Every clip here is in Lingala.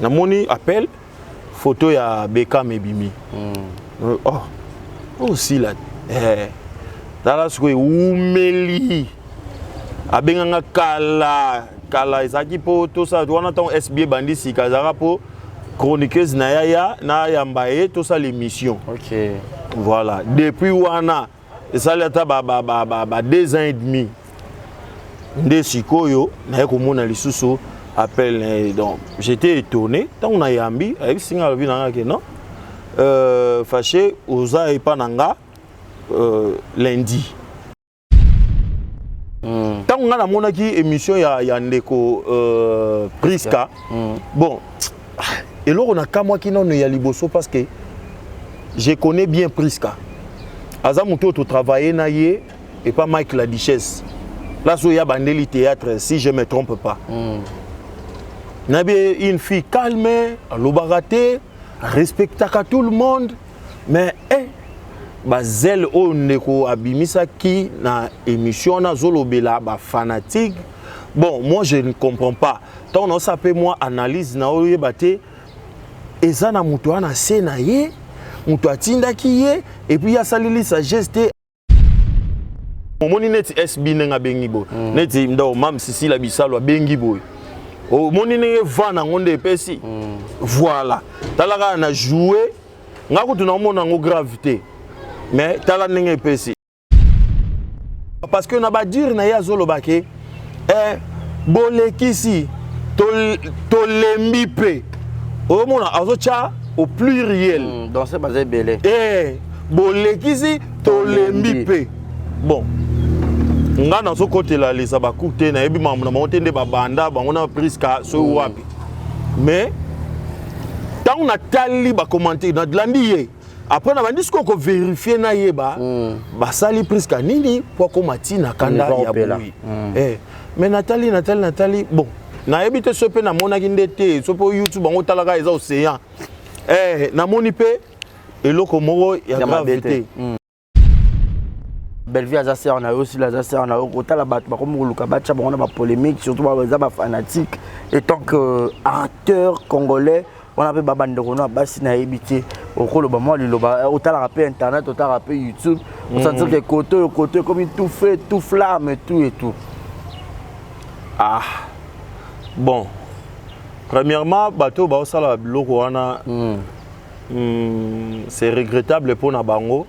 Namoni appel photo ya Bekam Ebimi. Oh aussi là dala sikoy umeli abenganga kala ezaki po to sa wana ton SB bandi sikazara po chroniqueuse na ya mbaye to sa l'émission. OK. Voilà, depuis wana ça lata ba 2 ans et demi. Nde sikoyo na komona lisusu appel donc j'étais étonné tant on a yambi avec singa vie na ke non fâché oza epananga lundi tant on a mona ki émission ya ndeko Priska bon et là on a ka moi qui non ya liboso parce que je connais bien Priska aza muto to travailler na ye et pas Mike la Duchesse là so ya bandeli théâtre si je me trompe pas. Nabi une fille calme, l'obaraté, respectaka tout le monde, mais bazel o ndeko abimisa ki na émission na zolobela ba fanatique. Bon, moi je ne comprends pas. Tant on s'appelle moi analyse na oye baté ezana muto ana sena ye, muto atinda ki ye et puis ya salili sa geste. Momoni net SB nga bengi bo. Net ndo mam sisi la bisalo bengi boy. Oh, mon inné va na ngonde pesi. Voilà. Talaka na jouer. Nga ko tuna mona ngo gravité. Mais tala nenge pesi. Parce que na ba dire na ya zolo bake bolekisi to lembipe. O mona azocha au pluriel. Dans ce basé belé. Bolekisi to lembipe. Bon. Nga na so côté la les abakute na yebi mamuna monte ba banda bango na Priska so wapi mais tant on a tali ba commenter na dlandiye après na bandi ko vérifier na yeba ba sali Priska nini pour komati na kanda ya bui mais Nathalie bon na yebi te sope na mona kindete sopo YouTube bango talaka eza océan na moni pe eloko moko ya gravité. Bellevue a zassé on a aussi la zassé on a autant la batte comme Luka Bacha on a pas polémique surtout ba fanatique et tant que acteur congolais on a pas babande on a basi na ebité au colo ba moi le ba autant la rapper internet autant rapper YouTube on sentir que côté comme tout fait tout flamme et tout bon premièrement bateau ba osala biloko wana c'est regrettable pour na bango.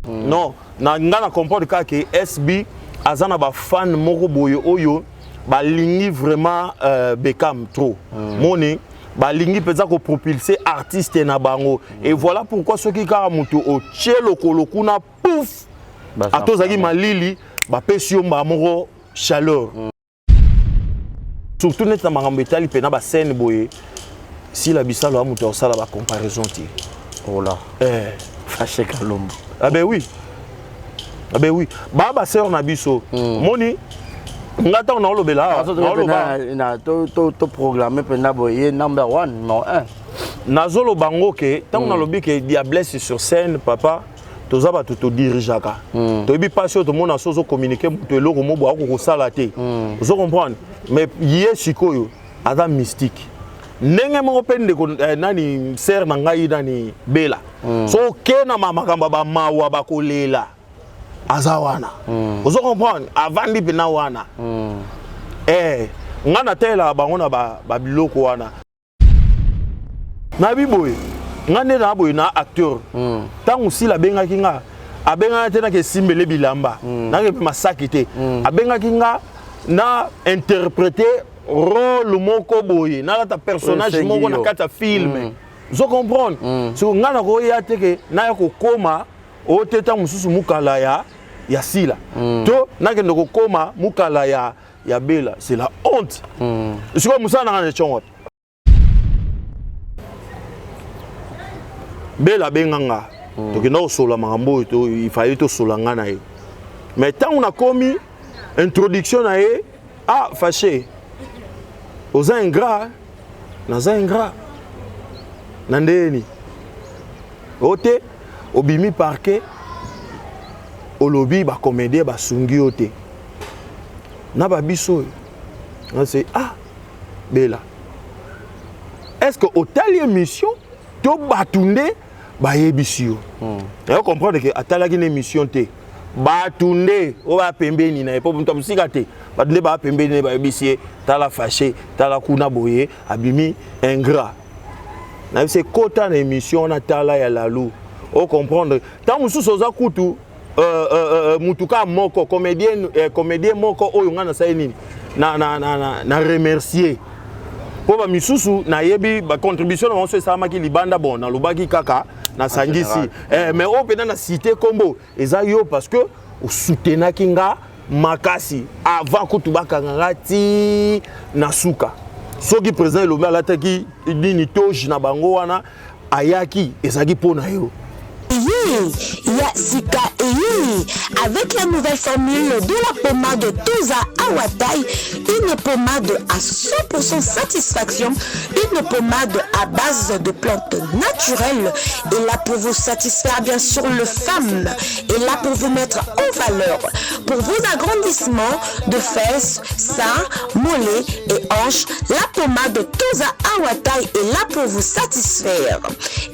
Non, na comprendre que SB azana ba fan moko boye oyo ba lingi vraiment Bekam trop. Moni ba lingi peza ko propulser artiste na bango et voilà pourquoi ceux qui kara mutu o chelo kolokuna pouf atozaki malili ba pesio ba moko chaleur. Surtout net na makambo etali pena ba scène boye si la bisalo amutu osala ba comparaison ti. Oh là. Fâché Kalombo. Ah ben oui. Baba sœur na biso. Moni ngata on a lobela. Na to programmer pena boye number 1 non 1. Nazolo bango ke tant on a lobi ke diablesse sur scène papa toza ba to dirigeaka. To bi passion to mona sozo communiquer to eloko mo bo ko sala te. Vous comprendre mais yé sikoyo ada mystique. Nenge mo pende ko nani ser na ngai nani bela so kena mamakamba ba mawa ba kolela azawana vous comprendre avant di pena wana ngana tela bango na ba biloko wana na biboy ngane na boy na acteur tangu sila benga kinga abenga tena ke simbele bilamba na ke masaki te abenga kinga na interpréter rôle moko boye na ta personnage moko na kata film zo comprendre so ngana ko ya teke na ko koma o teta mususu mukala ya sila to na ke ndoko koma mukala ya bela c'est la honte siko musana ngana chongo bela benganga to ke na sola makambo to il fallait to sola ngana e mais tant on a commis introduction na e fâché aux ingrats, naza ingrat. Nandeni. Ote, obimi parquet, au lobby, ba comédien, ba sungi ote. Na ba biso. C'est ah, Bella. Est-ce que au telle émission, tu batunde, ba yebisio. Vous comprenez que à telle émission te, batunde, o ba pembe ni na, pour nous sikate, batunde ba pembe ni ba yebisie, tala fâché, tala kuna boye, abimi ingrat. C'est quota d'émission na tala ya lalu. Vous comprenez? Tant musu soza kutu, mutuka moko comédien moko oyo ngana sa nini na remercier. Pour ba misusu na yebi ba contribution na so sama ki libanda bon na lubaki kaka na sangisi. Mais o pena na cité combo eza yo parce que o soutena kinga makasi avant kutu bakanga ti na suka. Soki président le maire lataki nini toji na bango wana ayaki ezaki pona yo. Yasika avec la nouvelle formule de la pommade Toza Awatai, une pommade à 100% satisfaction, une pommade à base de plantes naturelles, et là pour vous satisfaire bien sûr le femmes, et là pour vous mettre en valeur, pour vos agrandissements de fesses, seins, mollets et hanches, la pommade Toza Awatai est là pour vous satisfaire.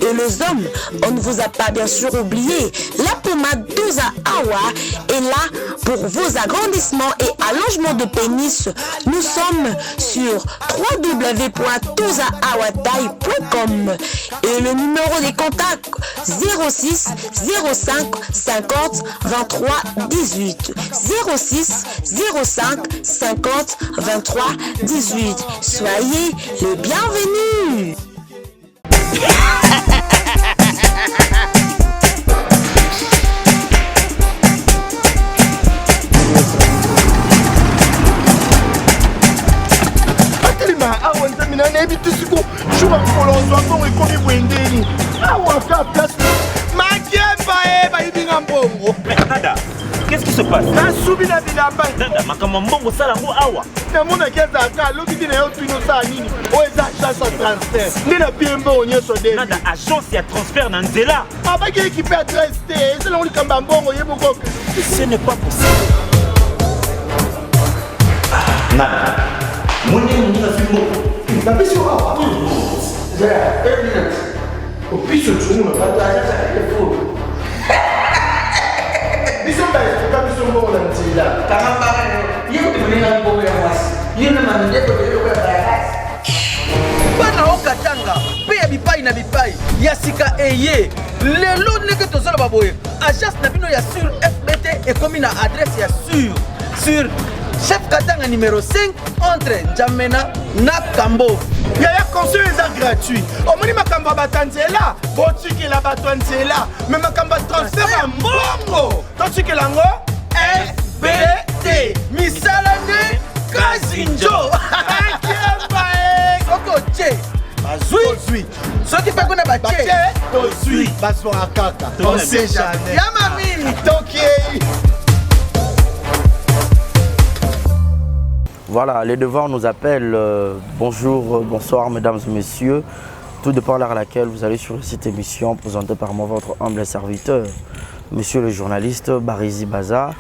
Et les hommes, on ne vous a pas bien sûr oublié, la pommade Toza Awa est là pour vos agrandissements et allongements de pénis. Nous sommes sur www.tozaawatai.com et le numéro des contacts 06 05 50 23 18 06 05 50 23 18. Soyez les bienvenus. Qu'est-ce qui se passe? Nada agence ya transfert na nzela. Ce n'est pas possible. Nada. Bana okatanga pe ya bipai na bipai Yasika eye lelo neke tozala baboye agence na bino ya sur FBT et comme na adresse ya sur chef Katanga numéro 5 entre Njamena na Kambo. Yaya conseil est gratuit. Au moins makamba batanzela, botiki la batanzela, mais makamba transfert ya mbongo. Totiki lango FBT misala ne Kazinjo. Koko che. Azui. Soki pa kona bache. Tozui. Basora kaka. On sait jamais. Yamami. Tokiei. Voilà, les devoirs nous appellent. Bonjour, bonsoir mesdames et messieurs. Tout dépend de l'heure à laquelle vous allez sur cette émission présentée par moi, votre humble serviteur, monsieur le journaliste Barizi Baza.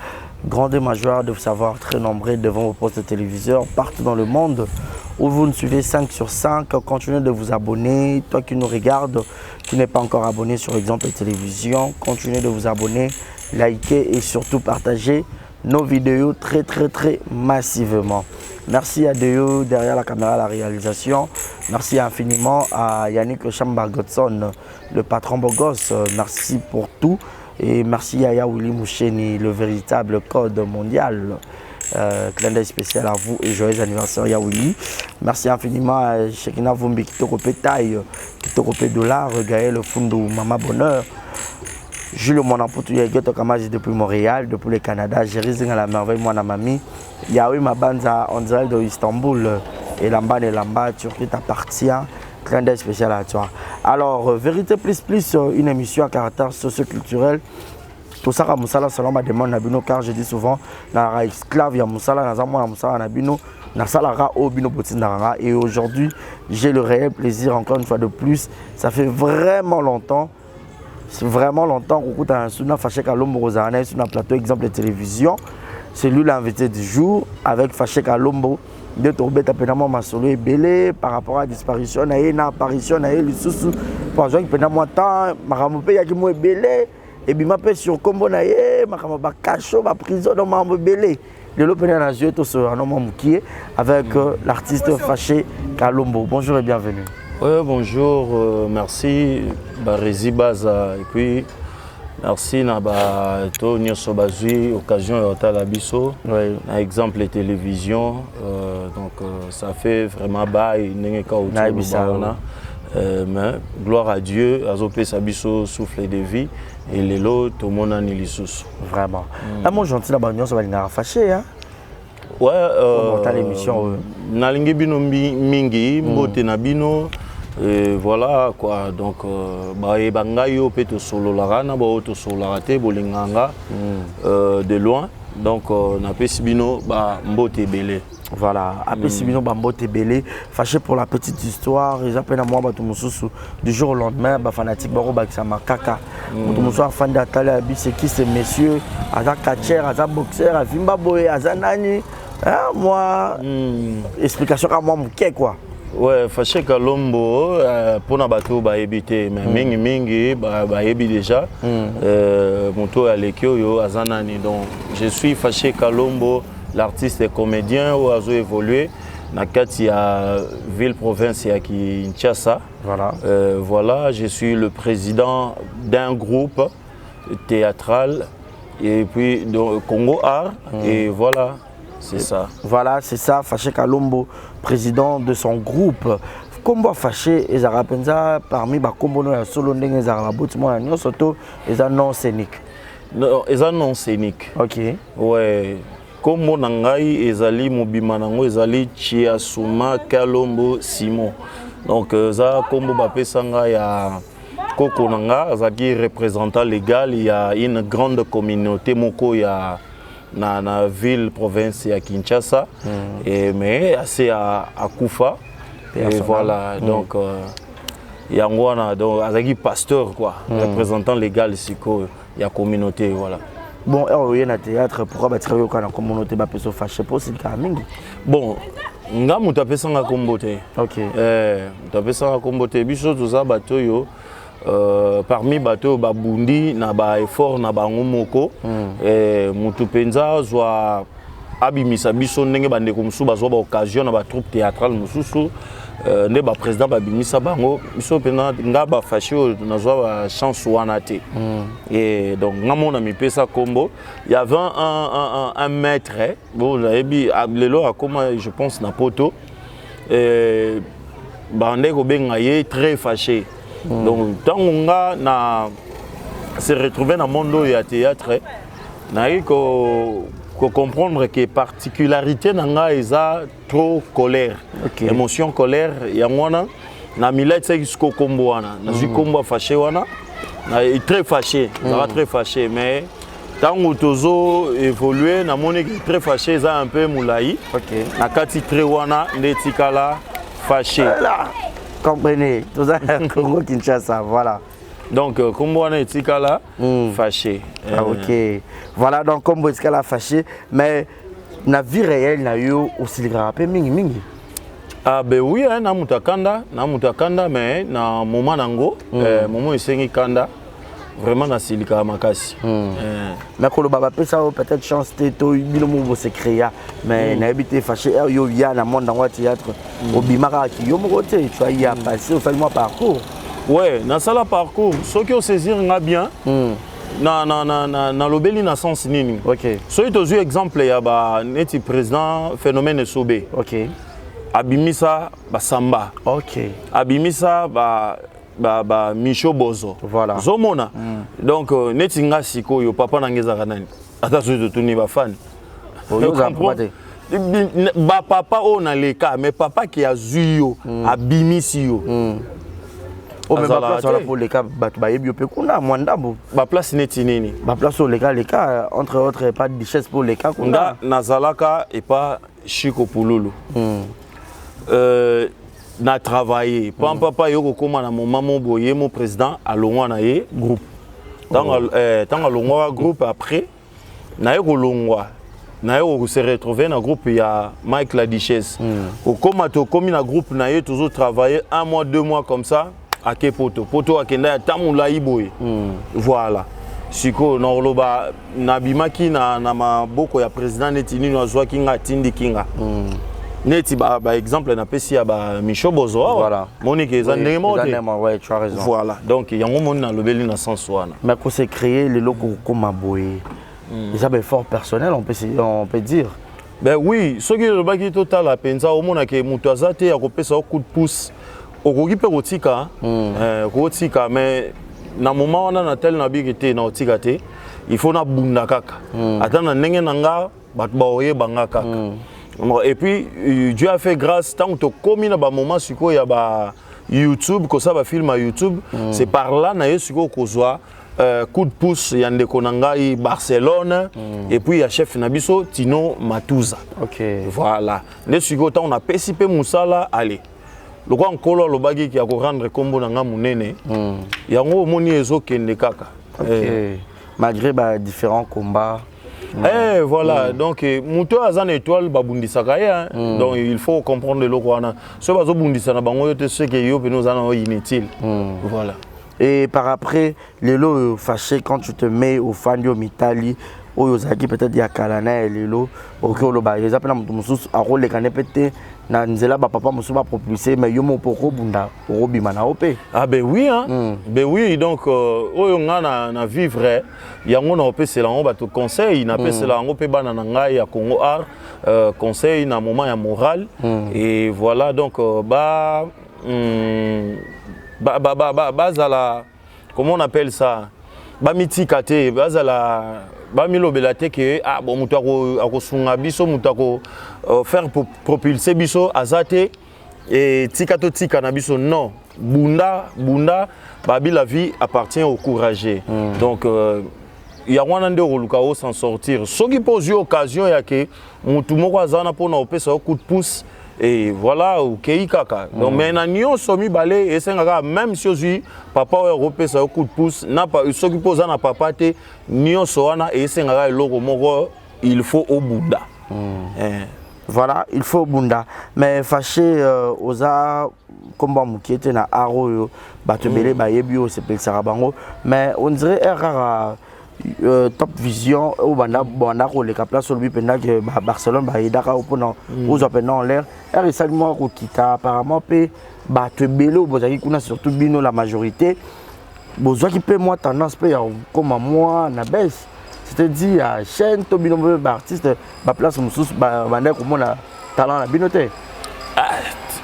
Grande et majeure de vous savoir très nombreux devant vos postes de téléviseurs partout dans le monde où vous nous suivez 5 sur 5. Continuez de vous abonner. Toi qui nous regardes, qui n'est pas encore abonné sur Exemple Télévision, continuez de vous abonner, liker et surtout partager nos vidéos très massivement. Merci à Deo derrière la caméra, la réalisation. Merci infiniment à Yannick Chamba-Godson, le patron Bogos. Merci pour tout. Et merci à Yaouli Moucheni, le véritable code mondial. Clin d'œil spécial à vous et joyeux anniversaire Yaouli. Merci infiniment à Shekina Vumbi qui te copie taille, qui te copie dollar, Gaël Fundu, Mama Bonheur. Jules Monamputu Yageto Kamazi depuis Montréal, depuis le Canada, Jérémy à la merveille, moi na mamie. Yaoui Mabanza en direct de Istanbul et Lamba et Lamba, Turquie t'appartient. Clin d'œil spécial à toi. Alors, Vérité Plus, une émission à caractère socio-culturel. Tout ça, Moussala, selon ma demande, Nabino, car je dis souvent, la esclave, ya Moussala, Nazamo, Moussala, Nabino, Nasalara Obino Botinara. Et aujourd'hui, j'ai le réel plaisir, encore une fois de plus. Ça fait vraiment longtemps. C'est vraiment longtemps qu'on a un Faché Kalombo Rosane sur un plateau exemple de télévision. C'est lui l'invité du jour avec Faché Kalombo. De tomber tapénamment ma solo et belé par rapport à la disparition, na apparition, na le sous pour jouer pénamment temps, ma ramopé yaki mo belé et bi m'appelle sur combo na ye, ma ramaba cacho, ma prison dans ma belé. De l'opéra na joué tout sur un homme moukié avec l'artiste Faché Kalombo. Bonjour et bienvenue. Oui, bonjour, merci Barézi Baza et puis merci na ba to nyoso bazui occasion ya la biso na exemple les télévisions donc ça fait vraiment bail ndenge ka autour mais gloire à Dieu azopé sa biso souffle de vie et lelo to mona ni lisusu vraiment la mon gentil na ba nyoso ba linga fâché hein ouais ta l'émission na lingi bino mingi mbote na bino. Et voilà quoi, donc bangayo peut te solo la rana, to solo la raté, bolinganga de loin, donc na pesibino mbote belé. Voilà, après Sibino Bambote Belé, fâché pour la petite histoire, ils appellent à moi du jour au lendemain, fanatique Baro Baksama Kaka. Mutumusou fan d'Atala, c'est qui ces messieurs, Aza Kacher, Aza Boxer, Azimba Boé, Aza Nani. Moi, explication à moi, quoi. Ouais, Faché Kalombo, pour na bateau éviter, mais mingi ébi déjà. Mon tour à l'équio Azanani. Donc je suis Faché Kalombo, l'artiste et comédien où a évolué. Na kati ya ville province ya Kinshasa. Voilà. Voilà, je suis le président d'un groupe théâtral et puis Congo Art et voilà. C'est ça. Voilà, c'est ça, Faché Kalombo, président de son groupe. Combo Faché, ils ont parmi les combos de solo, ils ont surtout ils ont non scénique. Non, ils ont non scénique. Ok. Ouais. Combo Nangai, ils ont Mobimanango, ils ont Chiasuma Kalombo Simon. Donc, ça, combo Bapé Sanga, il y a Koko Nanga, qui est représentant légal, il y a une grande communauté, Moko, il y a dans la ville province à Kinshasa et mais assez à Koufa et voilà donc il y a un donc azaki pasteur quoi représentant légal ici il y a communauté voilà bon il y a un théâtre pourquoi ba travailler dans la communauté ba peso fâché pour c'est mingi bon nga muta pesa nga kombote OK muta pesa nga kombote biso tuza bato yo parmi bateau babundi na ba effort na bango moko mutu penza zwa abimisa biso ndenge bandeko musu bazwa ba occasion na ba troupe théâtrale mususu ne ba président babimisa bango biso pena nga ba fâché na zwa ba chance wana te et donc ngamona mipesa kombo il y avait un maître bon ebi lelo akoma je pense na poto bandeko benga ye très fâché. Donc, tant qu'on a se retrouvé dans le monde du théâtre, on a eu que comprendre que particularité n'a trop colère, émotion colère. Il y a un millet qui est combo, un combo fâché, très fâché, très fâché, mais tant qu'on a évolué, on est très fâché, ça un peu moulaï. Na kati très wana, netikala fâché. Comprenez, tout ça, Congo Kinshasa, voilà. Donc, comme on est là, fâché. Ah, ok. Voilà, donc, comme on est là, fâché, mais la vie réelle, n'a eu aussi le rappel, mingi. Ah, ben oui, na mutakanda, mais na moment nango, moment isengi kanda, vraiment na silika makasi. Mais quand le baba peut ça peut-être chance de to bino mo se créer mais na habité fâché yo ya na monde dans théâtre au bimara qui yo mo côté tu as y a passé au fait moi parcours. Ouais, na sala parcours, ce qui au saisir nga bien. Na lobeli na sens nini. OK. So ito zu exemple ya ba neti président phénomène Sobé. OK. Abimisa ba samba. OK. Abimisa ba Micho Bozo. Voilà. Zomona. Donc netinga siko yo papa nangeza kanani. Ata so to ni ba fan. Ba papa on a les cas mais papa qui a zuyo abimisi yo. Oh, mais ma place pour les cas, ma place n'est nini. Ma place sur les cas, entre autres, pas de richesse pour les cas. Nazalaka et pas Chico Pouloulou. Na travaillé. Papa yoko koma na mon maman boye mon président à Longwa ye groupe. Tant à Longwa groupe après, na yoko Longwa. Na yoko se retrouver dans groupe il y a Mike la Duchesse. Au koma to komi na groupe na ye toujours travailler 1 mois 2 mois comme ça. Ake poto akenda tamula iboye. Voilà. Siko norloba nabimaki na maboko ya président netini no azwa kinga tindi kinga. Neti ba exemple na pesi ya ba Micho Bozo. Voilà. Monique ezanemo. Ouais, tu as raison. Voilà. Donc yango moni na lobeli na sens wana. Mais qu'on s'est créé les locaux comme aboye. Ils avaient fort personnel on peut dire. Ben oui, ce qui le baki total la penza au mona ke mutu azate ya kopesa coup de pouce. Okoki pe kotika kotika mais na moment wana na tel na bigité na otika te il faut na bunda kaka ata na ndenge nanga bato baoye banga kaka et puis Dieu a fait grâce tant to komi na ba moment siko ya ba YouTube ko ça ba film à YouTube c'est par là na yesiko kozwa coup de pouce ya ndeko nangai Barcelone et puis ya chef na biso Tino Matuza. OK. Voilà. Ne siko tant on a pesipe musala allez. Le grand colo le bagui qui a rendre combo nanga munene yango moni ezokende kaka malgré ba différents combats voilà donc muto azan étoile babundisaka ya donc il faut comprendre le wana so bazo bundisa na bango yote ce que yo nous en inutile voilà. Et par après les lots fâché quand tu te mets au Fandio Mitali oyozaki peut-être ya kalana lelo okolo ba ezapena mutu mususu arole kanepete na nzela ba papa mususu ba propulser mais yo mo poko bunda robima na opé. Ah ben oui hein. Ben oui donc oyo ngana na vivre yango na opé c'est là on ba te conseil na pese là on pe bana na ngai ya Congo art conseil na moment ya moral et voilà donc bazala comment on appelle ça bamitika te bazala bamilobela te ke bon mutu akosunga biso mutu ako faire propulser biso azate et tika to tika na biso non bunda babi la vie appartient au courageux donc ya wana nde oluka o s'en sortir soki pose occasion ya ke mutu moko azana pona opesa coup de pouce et voilà ok kaka donc maintenant nyo somi balé et senga même si aussi papa européen ça coup de pouce n'a pas ce qui pose na papa te nyo soana et senga logo moko il faut au bunda voilà il faut au bunda mais fâché oza combat mukiete na aro bato belé ba yebio c'est pel sarabango mais on dirait rare Top Vision au banda ko le place sur le pendant que Barcelone ba idaka opona aux opena en l'air et seulement ko kita apparemment pe ba te belo bozaki kuna surtout bino la majorité bozwa qui peut moi tendance pe comme moi na baisse c'est-à-dire à chaîne to bino ba artiste ba place mususu ba banda ko mona talent na binote.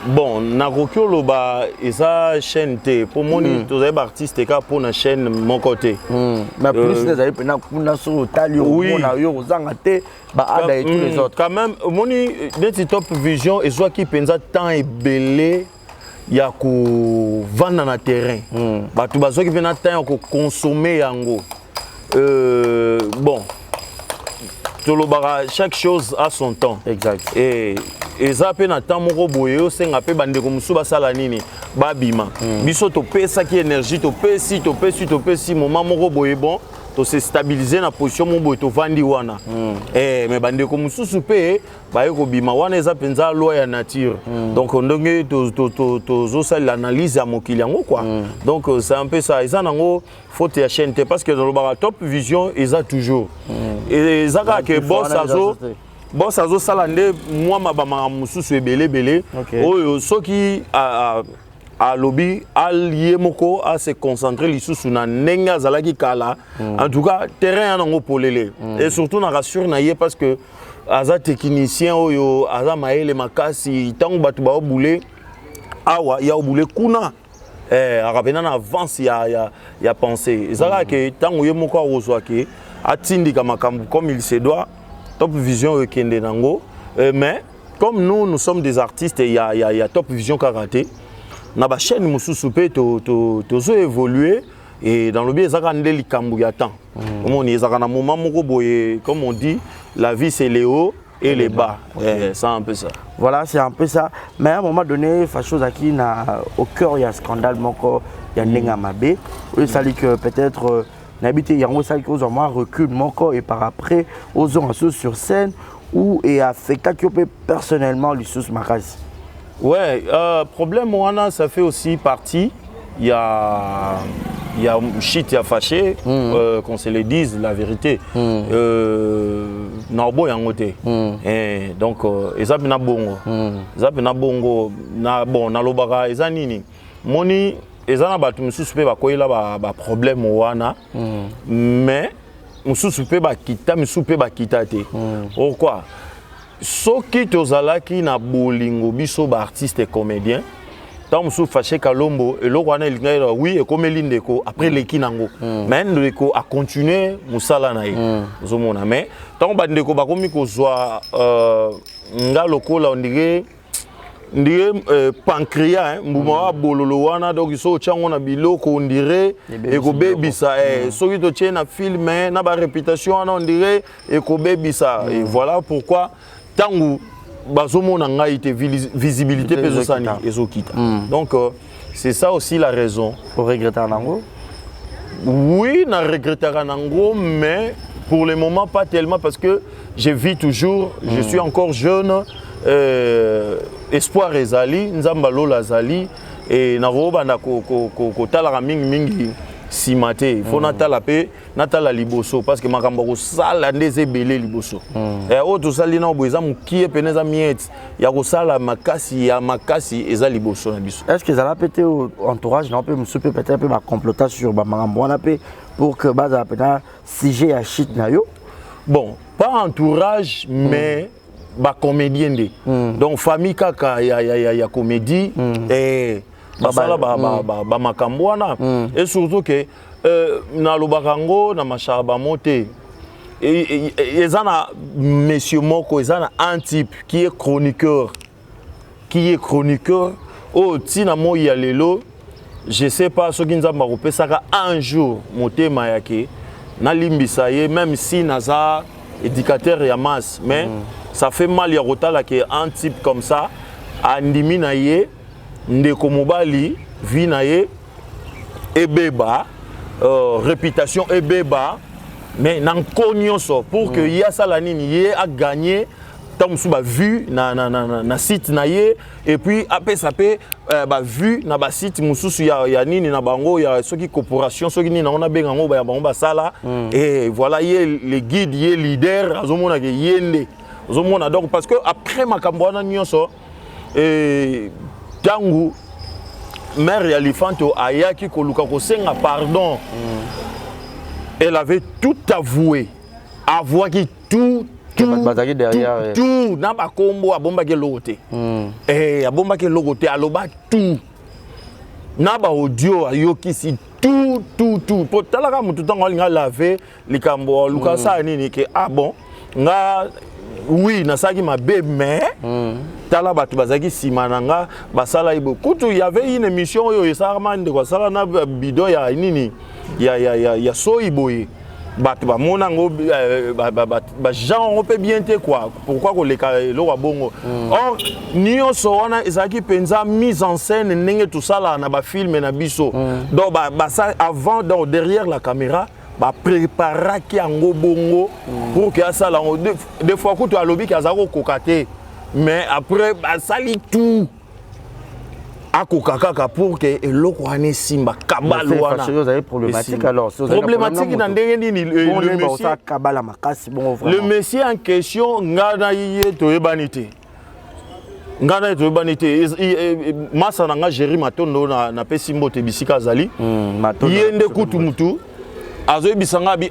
Bon, Nakokyo Loba et sa chaîne T. Pour moi, tous les artistes pour la chaîne mon côté. Mais plus les amis pour sur Talio, Monayo, Zangate, Baada et tous les autres. Quand même, moni des Top Vision et soit qui pensa tant et belé. Ya ko vendre na terrain. Ba tu bazo qui vient temps ko consommer yango. Bon. Chaque chose a son temps. Exact. Et ça pe na temps moko boye o senga pe bande ko musuba sala nini babima. Biso to pesa ki énergie to pesi moment moko boye bon to se stabiliser na position mon boye to vandi wana. Mais bande ko mususu pe ba ko bima wana eza penza loi ya nature. Donc ndonge to zo sala l'analyse ya mokili yango quoi. Donc c'est un peu ça eza nango faute ya chaîne parce que dans le Top Vision eza toujours. Et zaka ke boss azo salande moi mabama mususu ebele oyo soki a lobby allié moko à se concentrer lisusu na nenga zalaki kala en tout cas terrain nango polele et surtout na rassure na ye parce que aza technicien oyo aza maele makasi tango batu ba obule awa ya obule kuna arabena na avance ya penser zaka ke tango ye moko ozwa ke atindika makambu comme il se doit. Top Vision Kende Nango, mais comme nous sommes des artistes et il y a Top Vision Karaté, na ba chaîne mususu pe tozo évoluer et dans le bien ezaka ndeli kambu ya temps on ezaka na moment moko boye comme on dit la vie c'est les hauts et les bas. C'est un peu ça. Voilà, c'est un peu ça. Mais à un moment donné, Facho Zaki au cœur, il y a un scandale, il y a Nenga Mabé. Ça dit que peut-être, n'habiter, il y a un salle qui aux hommes recul, mon corps, et par après, aux hommes sur scène, ou et affecté qui peut personnellement lui sous Makasi. Ouais, problème, ça fait aussi partie. Il y a shit, il y a fâché, qu'on se le dise la vérité. Narbo yangote. Donc, ezap na bongo. Ezap na bongo. Na bon, na lobaka ezanini. Moni ezana batu mususu pe bakoyela ba problème wana. Mais mususu pe bakita, mususu pe bakita te. Pourquoi? Soki tozalaki na bolingo biso ba artiste et comédien. Tant que je fâché Kalombo et le roi oui et comme l'indéco après les kinango mais l'indéco a continué musala naï zomona mais tant que l'indéco ba comme ko soit nga lokola on dirait pancréas mouvement bololo wana donc ils sont chango na biloko on dirait et ko baby ça so qui to tient na film na ba réputation on dirait et ko baby ça et voilà pourquoi tant visibilité donc c'est ça aussi la raison. Pour regretter Nango? Oui, na regretter Nango, mais pour le moment pas tellement parce que je vis toujours, je suis encore jeune, espoir ezali, nzambalo lazali et na roba na ko tala mingi simate il faut natala pe natala liboso parce que makambo ko sala ndeze belé liboso et auto sali na boza mukie peneza miet ya ko sala makasi ya makasi eza liboso na biso. Est-ce que ça a pété au entourage non peut monsieur peut-être peut ba comploter sur ba makambo na pe pour que baza peut-être sujet à shit na yo? Bon, pas entourage mais ba comédien de. Donc famille kaka ya comédie et basala ba makambo wana et surtout que na lobakango na machaba monté et ezana monsieur moko ezana un type qui est chroniqueur oh tina mo ya lelo je sais pas ce qui nzamba kopesaka un jour motema yake na limbisa ye même si naza éducateur ya masse mais ça fait mal ya rotala que un type comme ça andimi na ye ndeko mobali vie na ye ebeba réputation ebeba mais nan konyoso pour que ya salanini ye a gagné tant musuba vu na site na ye et puis après ça peut ba vu na ba site mususu ya nini na bango ya soki corporation soki nini na ona benga ngo ba bango ba sala et voilà ye les guides ye leader azomona ke yende azomona donc parce que après makambo wana nyonso et tangu mère Yalifanto ayaki koluka kosenga pardon. Elle avait tout avoué qui tout na ba kombo abomba ke logote abomba ke logote aloba tout na ba audio ayokisi tout pour talaka mutu tango nga laver likambo luka sa nini ke bon nga oui nasaki mabe mais tala batu bazaki simananga basala ibo kutu il y avait une émission yo esarma ndeko sala na bidon ya nini ya so iboye batu ba monango ba gens on peut bien te quoi pourquoi ko leka lo wa bongo or nyonso wana ezaki penza mise en scène ndenge tout ça là na ba film na biso donc ba ça avant donc derrière la caméra ba préparer ki ango bongo pour que ça là des fois kutu alobi ki azako kokate mais après ba sali tout akokaka pour que eloko wane simba kabalo wana vous avez problématique alors problématique na ndenge nini le monsieur en question ngana yé toyebanité ngana toyebanité masa nanga Jerry Matondo na pesi mbote bisika zali yende kutu mutu azoy bisanga bi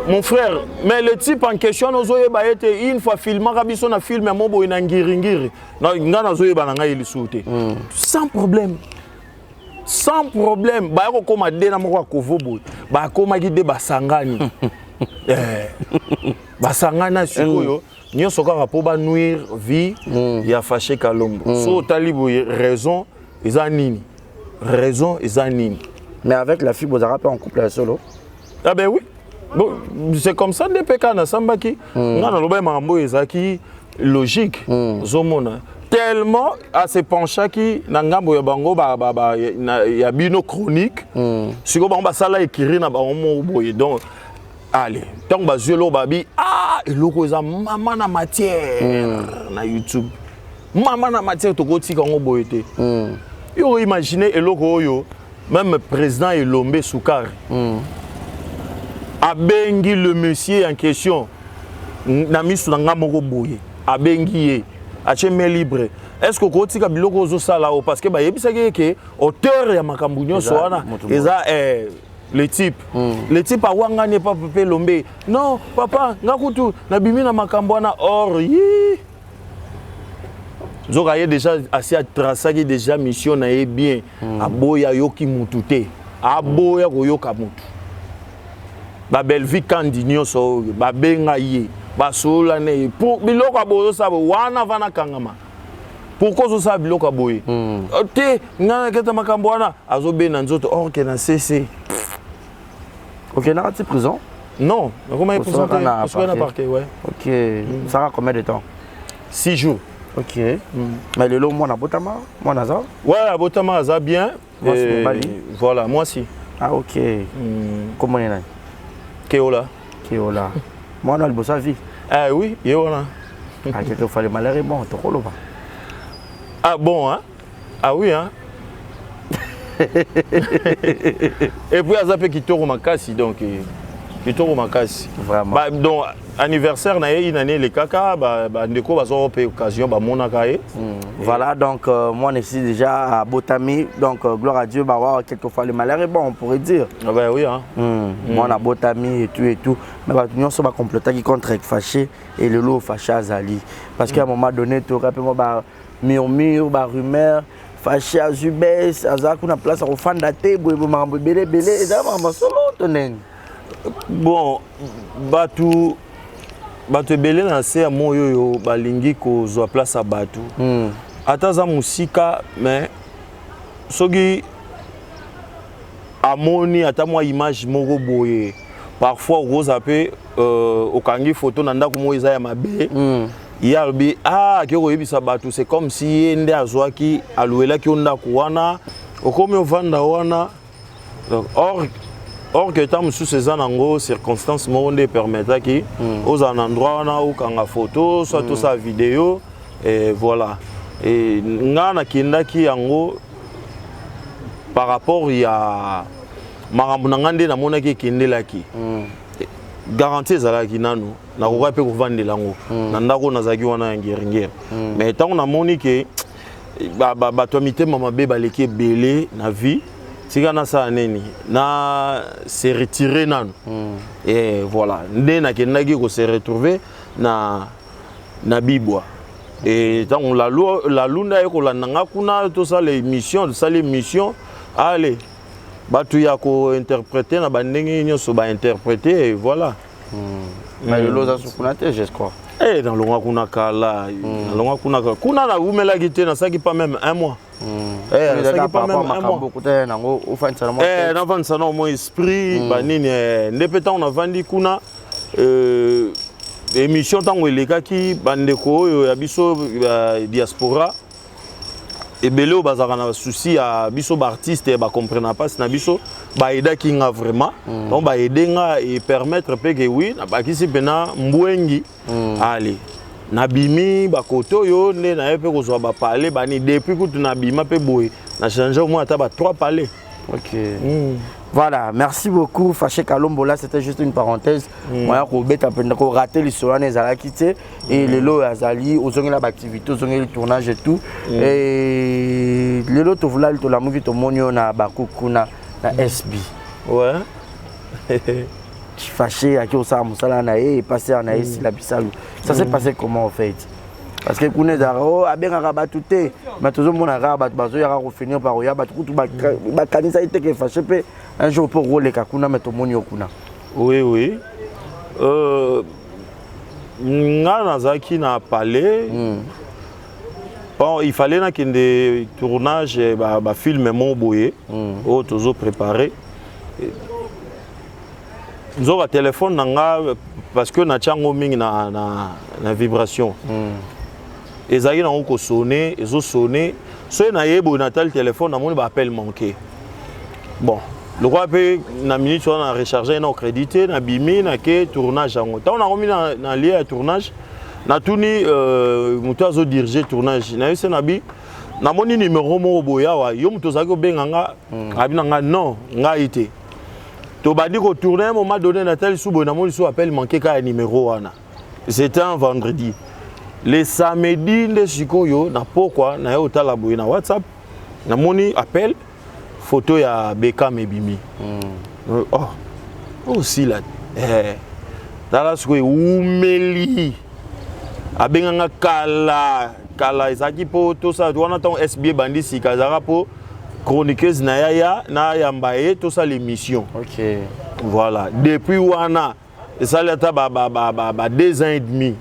mon frère mais le type en question ozoye ba été une fois filmé rabiso na film mo boy na ngiri na ngana zoye ba nga ilisute sans problème ba ko koma de na moko kovo boy ba koma ki de basangani basangana sikoyo nyonso kaka po ba nuire vie ya fâché Kalombo so talibo raison eza nini raison eza nini. Mais avec la fille, vous avez pas en couple à solo? Ah ben oui. Bon, c'est comme ça DPK na sambaki. On a loba mambo ezaki logique. Zomona. Tellement à se pencher qui na ngambo ya bango ya bino chronique. Siko ba sala écrire na ba mo boye donc allez, tant ba zelo babi eloko eza mama na matière na YouTube. Mama na matière to kotika ngo boye te. Yo imaginer eloko oyo même président Elombe Soukar abengi le monsieur en question na misu na ngamoko boye abengi ye acheme libre. Est-ce que kotika biloko zo sala o parce que ba yebisa ke auteur ya makambu nyonso wana eza le type a wangane pas papa Lombe. Non papa ngakutu na bimi na makambu wana or yi Zoka ye déjà assez tracé déjà mission na ye bien aboya yoki mutute aboya koyoka mutu ba belvi kandinyo so ba benga ye ba sola ne pour biloko aboyo sabo wana vana kangama pourquoi zo sa biloko aboye te ngana keta makambo wana azobe na nzoto or ke na CC OK na rati prison non comment est présenté parce que na parquet ouais OK ça va combien de temps 6 jours. OK. Mais le lot, moi, na Botama, moi, na ça. Ouais, à Botama, ça bien. Moi, c'est Bali. Voilà, moi aussi. Ah, OK. Comment il y en a? Keola. Keola. Moi, on a le bossa vie. Ah oui, Yola. Ah, il fallait malheur et bon, tu roules pas. Ah bon, hein? Ah oui, hein? Et puis, à Zapé qui tourne ma casse, donc. Qui tourne ma casse. Vraiment. Bah, donc, anniversaire na une année les caca ndeko bazo pe occasion ba monaka e voilà donc moi on est déjà à Botami donc gloire à Dieu bah ouais, quelquefois le malheur est bon on pourrait dire ah bah oui hein moi on a Botami et tout mais bah nous sommes compléter qui contre fâché et le lot fâché Azali parce qu'à un moment donné tu rappelles moi bah murmure bah rumeur fâché Azubes Azak on a place au fan daté boy mambo belé et ça maman solo tonen bon batu bato ebele na se ya moyo yo balingi kozwa place à batu ataza musika mais soki amoni ata mwa image moko boye parfois okoza pe okangi photo na ndako mo eza ya mabe ye alobi ke koyebisa bato c'est comme si ye nde azwaki aluelaki yo ndako wana okomi ovanda wana donc or que tant sous ces anango circonstances monde permettent qui aux endroits on a aucun photo soit tout ça vidéo et voilà et ngana kinda ki yango par rapport il y a marambo ngande na mona ki kindela ki garantie zala ki nanu na ko pe ko vandela ngo na ndako na zaki wana ngeringira mais tant on a moni que ba to mitema mabe baleki belé na vie Tigana sa neni na se retirer nan et voilà ndena kenaki ko se retrouver na Bibwa et tant la lunda eko la nanga kuna to ça les missions allez batu ya ko interpréter na bandenge nyoso ba interpréter et voilà mais le loza sukunate je crois dans longa kuna kala dans longa kuna na umela gite na saki pas même un mois ça pas même un mois na vansa na mon esprit banini ndepeta on a vandi kuna émission tango elekaki bandeko oyo ya biso diaspora ebele bazaka na souci ya biso ba artiste ba comprendre pas na biso ba aida kinga vraiment donc ba aidenga et permettre pe que oui na bakisi pena mbwengi allez nabimi bakoto yo nde na yepe kozwa ba parler bani depuis que tu nabima pe boy na changer au moins ata ba 3 parler. OK. Voilà, merci beaucoup Fâché Kalombo là c'était juste une parenthèse. Moi ko beta penda ko rater l'histoire les ala quitté et le lot azali ozongi la activité ozongi le tournage et tout et le lot to voulait to la movie to monio na bakukuna na SB. Ouais. Fâché à qui on s'est musala na et passé en ici la bisalu. Ça s'est passé comment en fait? Parce que kune zaro abenga rabatute mais toujours mon arabat bazo ya refinir par ya batukutu ba kanisa ite ke fâché pe un jour pour rouler kakuna mais to moni okuna. Oui ngana zaki na parler Bon, il fallait qu'il y ait des tournages, film mon boye, toujours préparé. Nous avons un téléphone parce que nous avons une vibration. Ils ont sonné, ils ont sonné. Si vous avez un téléphone, vous avez un appel manqué. Bon, le roi peut, na minute, on a rechargé, on a crédité, on a bimé, on a fait tournage. On a remis dans lié à tournage. On a tout mis, on a dirigé le tournage. On a eu ce nabi. On a mon numéro, mon boya, yo mutozago benganga, abinanga non, nga été. To badi ko tourner, on m'a donné un tel sous, on a mon appel manqué qu'un numéro wana. C'était un vendredi. Les samedis de Sikoyo, na pourquoi, na yo tala boya na WhatsApp, na moni appel. Photo ya Beckham et Bimi. Oh, aussi là. Dans ce que Oumeli, Abenganga Kala, Isaki po tout ça. Tu vois ton SB Bandi si Kazara po chroniqueuse Naya na Yambaye tout ça l'émission. Ok. Voilà. Depuis Wana, ça l'ata 2 ans et demi.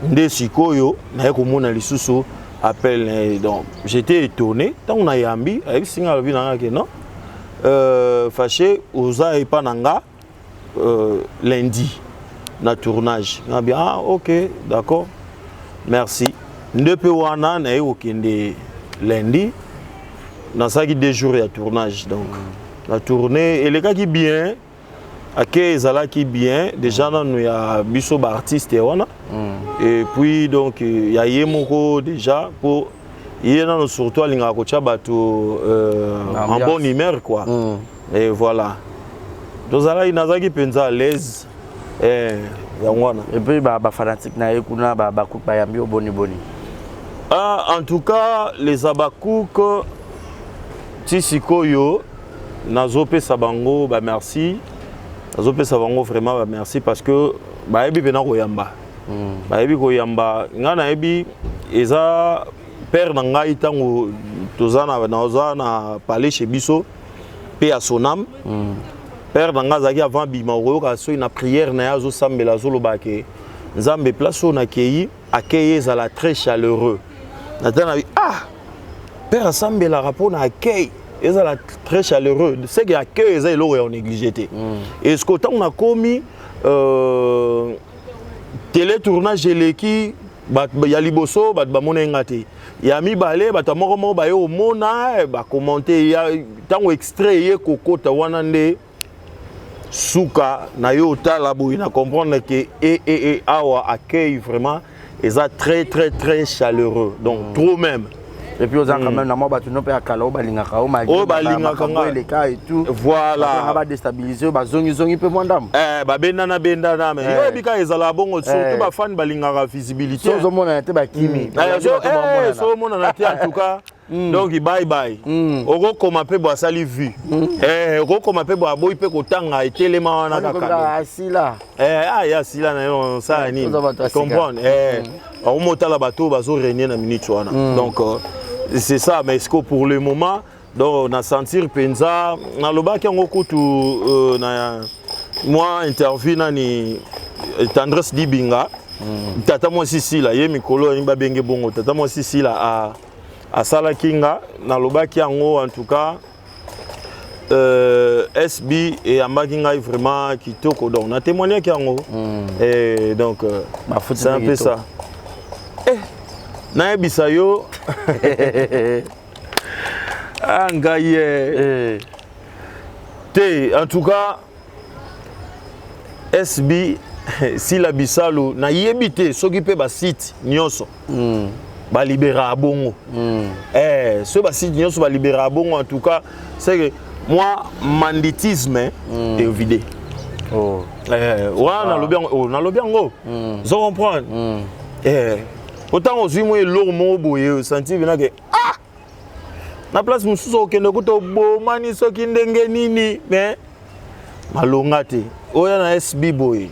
Nde Sikoyo na yekomona lisusu. Appel, donc j'étais étonné. Tant on a yambi, avec signal vie que non. Fâché, Oza et Pananga lundi, na tournage. On a dit ah ok, d'accord, merci. Depuis wana na okende lundi, dans ça qui 2 jours de tournage donc la tournée et les gars qui bien. Ake Zala qui bien, déjà nous y a biso artiste et puis donc il y a Yemoko déjà pour il y a surtout à l'inga kocha bato en bonne humeur quoi. Et voilà. Donc Zala il n'a qui pensa à l'aise et puis fanatique na ekuna bakouk bayambi au boni. En tout cas les abakouk Tisikoyo nazope sabango merci. Ça va vraiment merci parce que baebi bena koyamba. Baebi koyamba ngana ebi eza père na ngai tango tozana na parler chez biso pe à sonam. Père na ngai zaki avant bima oyoka so na prière na yazo sambela zo lobake. Nzambe place na kei accueillir za la très chaleureux. Natana ah père sambela rapport na accueil. Ils sont très chaleureux. C'est qu'il y a que les gens qui ont négligé. Et ce qu'on a commis, télétournage l'équipe, il y a Liboso, il y a mis balé, il y a mona, il y a commenté, il y a tant extrait, il y a coco, il souka, na yo tala na comprendre que awa accueil vraiment, ils sont très très très chaleureux. Donc trop même. Et puis, on a quand même un peu de cas et tout. Voilà. On va déstabiliser, on va zongi peu moins d'âme. Bendana, mais il y a des bon surtout fan balingara visibilité. So mon a été bakimi. So mon a été en tout cas. Donc bye bye. Oko koma pe bo sali vu. Oko koma pe bo boy pe ko tanga etelema wana kaka. Asila. Ya sila na yo ça ni. Comprendre. On monte la bateau bazo régner na minute wana. Donc c'est ça, mais est-ce que pour le moment, donc, on a senti Penza, on a le bac en okutu, moi interview nani Tendresse Dibinga, tata moi sisi là, yé mikolo imba benge bongo, tata moi sisi là à Salakinga, na le bac en tout cas, SB et Amakinga vraiment qui toko, donc on a témoigné qu'il y a et donc c'est un peu ça. Na bisayo Angaye Te en tout cas SB si la bisalo na yebité soki pe ba site nyonso ba libéra bongo ce ba site nyonso ba libéra bongo en tout cas c'est que moi banditisme est évidé na lobiango zo comprendre autant aux humains l'homme boye senti bien que ah na place mususu okende kuto bomani soki ndenge nini mais malonga te oya na SB boy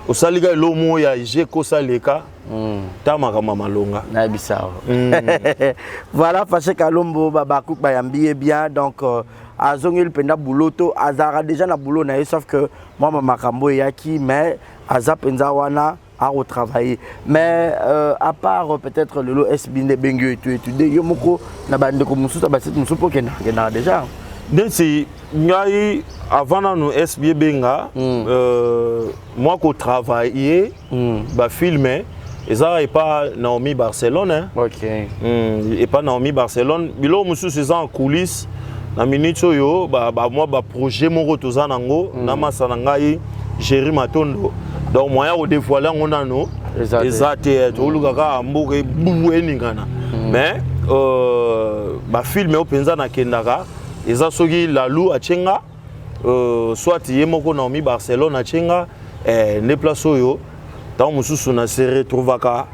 osalika l'homme ya jeko saleka tamaka malonga na bisao voilà Fâché Kalombo babakou bayambi bien donc azongel penda bouloto azara déjà na boulot na sauf que moi makambo yaki mais aza penza wana à retravailler. Mais à part peut-être le lot SBN Bengue et tout étudié, yo moko na bande comme ça ba c'est musupo kena déjà. Donc c'est ngai avant nous SB Benga moi ko travailler ba filmer et ça est pas Naomi Barcelone hein. OK. Et pas Naomi Barcelone, bilo musu c'est en coulisses na minute yo moi projet moko toza nango na masana ngai Jerry Matondo. Donc moi ya dévoiler ngona no exact to lukaka mboke bubu eningana. Mais ba filmer openza na kendaka eza soki Lalu achenga soit yemoko Naomi Barcelone achenga ne place oyo tant mususu na se retrouvaka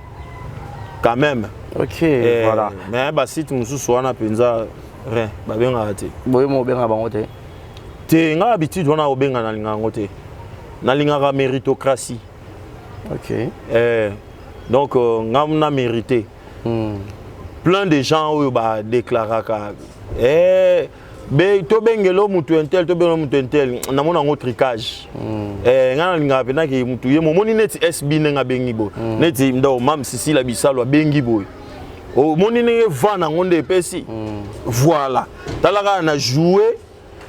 quand même. OK, voilà. Mais ba site mususu wana penza rien ba benga te. Boye mo benga bango te. Te nga habitude wana obenga na linga ngote. Na linga méritocratie. OK. Donc ngamna mérité. Plein de gens oyo ba déclaraka be to bengelo mutu entel to bengelo mutu entel na mona ngo tricage. Nga linga pena ki mutu ye momoni net SB nga bengi bo. Net ndo mam sisi la bisalo bengi bo. O moni ne vana ngonde pesi. Voilà. Talaka na jouer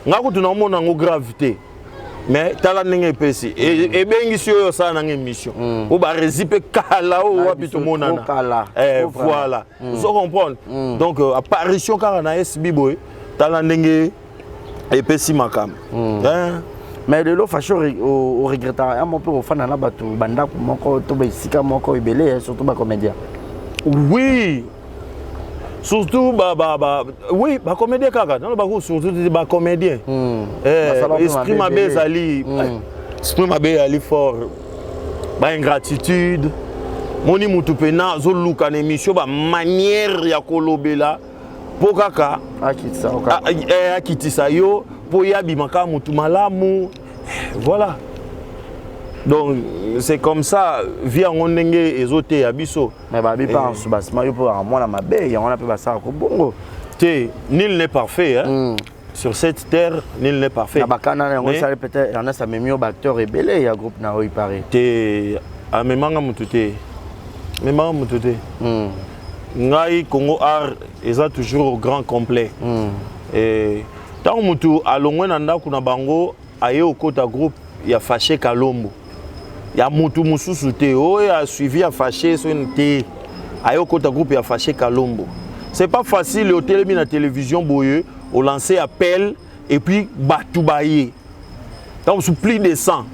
nga kutu na mona ngo gravité. Mais tala nenge pesi et bengi si yo ça na émission. O ba résipe kala o wapi to monana. Voilà. Vous comprenez. Donc apparition car na SB boy tala nenge et pesi makam. Mais de l'eau fâché au regrettant un peu au fan na batu banda moko to besika moko ibele surtout ba comédien. Oui. Surtout oui ba comédien kaka non ba surtout ba comédien esprit mabe zali esprit mabe ali fort ba ingratitude moni mutu pena zo luka na émission ba manière ya kolobela po kaka akitisa yo po ya bimaka mutu malamu voilà. Donc c'est comme ça via ngondenge ezote ya biso. Mais ba bi pas en soubassement yo pour moi na mabe on appelle ça ko bongo. Nul n'est parfait hein. Sur cette terre nul n'est parfait. Na bakana on sait peut-être en a ça même yo acteur rebelle ya groupe na oi paré. A memanga mutute. Memanga mutute. Ngai Congo art eza toujours au grand complet. Et tant mutu alongwe na ndako na bango aye okota groupe ya fâché Kalombo. Ya mutu mususu te o ya suivi ya fâché so nte ayo kota groupe ya fâché Kalombo. C'est pas facile au télémi na télévision boye au lancer appel et puis batu baye. Donc sous plus de 100.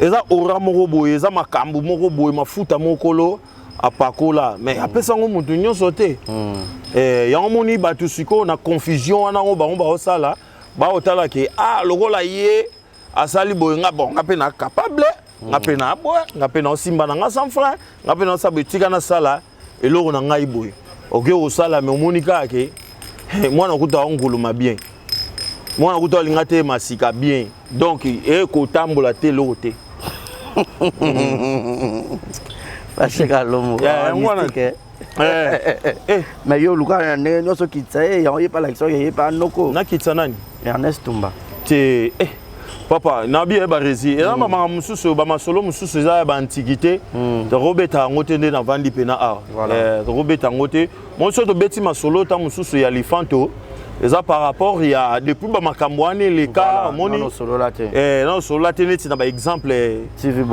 Eza ora moko boye eza makambu moko boye mafuta mokolo apakola mais après ça ngo mutu nyonso te. Ya moni batu siko na confusion wana ngo ba osala ba otala ke lokola ye asali boye nga bon nga pe na capable nga pe na boye nga pe na osimba na nga 100 francs nga pe na sabetika na sala eloko na ngai boye oke osala me omonika ke mwana kuta onguluma bien mwana kuta linga te masika bien donc kotambola te eloko te fâché Kalombo mais yo luka na nyoso kitsa ya pas l'action ya pas noko na kitsa nani Ernest Tumba te papa na bi ba rezi et na mama mususu ba masolo mususu za ba antiquité de robeta ngote nde na vandi pena robeta ngote mon so to beti masolo ta mususu ya lifanto eza par rapport ya depuis ba makambwane les cas moni non solo la te non solo la te neti na ba exemple TV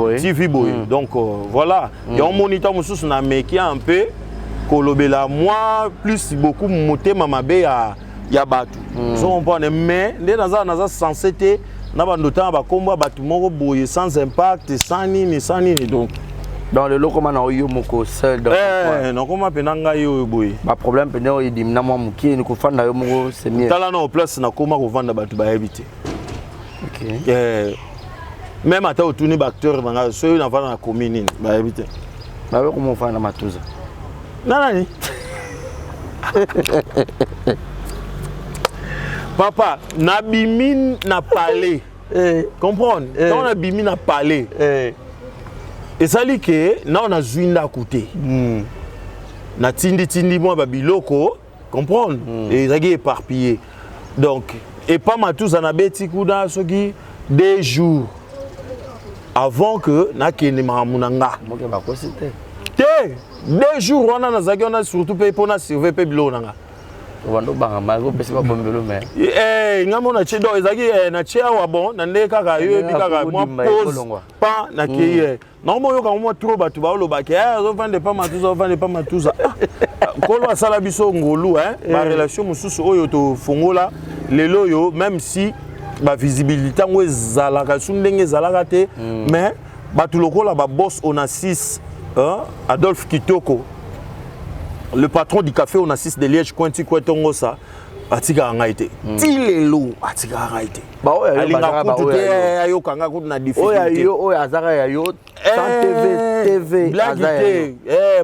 boy donc voilà ya on moniteur mususu na meki un peu kolobela moi plus beaucoup motema mabe ya batu so on prend mais nde naza censé te na bandota ba komba batu moko boye sans impact sans nini donc dans le loko mana oyo moko seul dans non comment penanga yo boye ba problème pena oyo dimna moi mukie ni ko fanda yo moko c'est mieux tala na place na koma ko vanda batu ba habité OK même ata otuni ba acteur banga so yo na vanda na commune ba habité ba ko mo fanda matuza nani papa na bimi na palais comprendre quand on a bimi na palais et ça dit que na on a zwinda côté na tindi moi ba biloko comprendre et ça qui éparpillé donc et pas ma tous na beti kuda soki 2 jours avant que nakende mamunanga moke bakosi te te 2 jours wana nazaki wana surtout pe pona surveiller pe bilo nanga wando banga mago pesi ba bombelo me ngamona chido ezaki na chia wa bon na nde kaka yo bi kaka moi pause pas na kiye na mo yo ka mo trop batu ba lo ba ke zo vendre pas matuza vendre pas matuza kolo asala biso ngolu ba relation mususu oyo to fongola lelo yo même si ba visibilité ngo ezalaka sundenge ezalaka te mais batu lokola ba boss Onassis Adolphe Kitoko le patron du café Onassis de Liège Cointi Kwetongo ça atika ngaite tilelo atika ngaite ba oya alinga kutu te ayo kanga kutu na difficulté oya azaka ya yo TV blague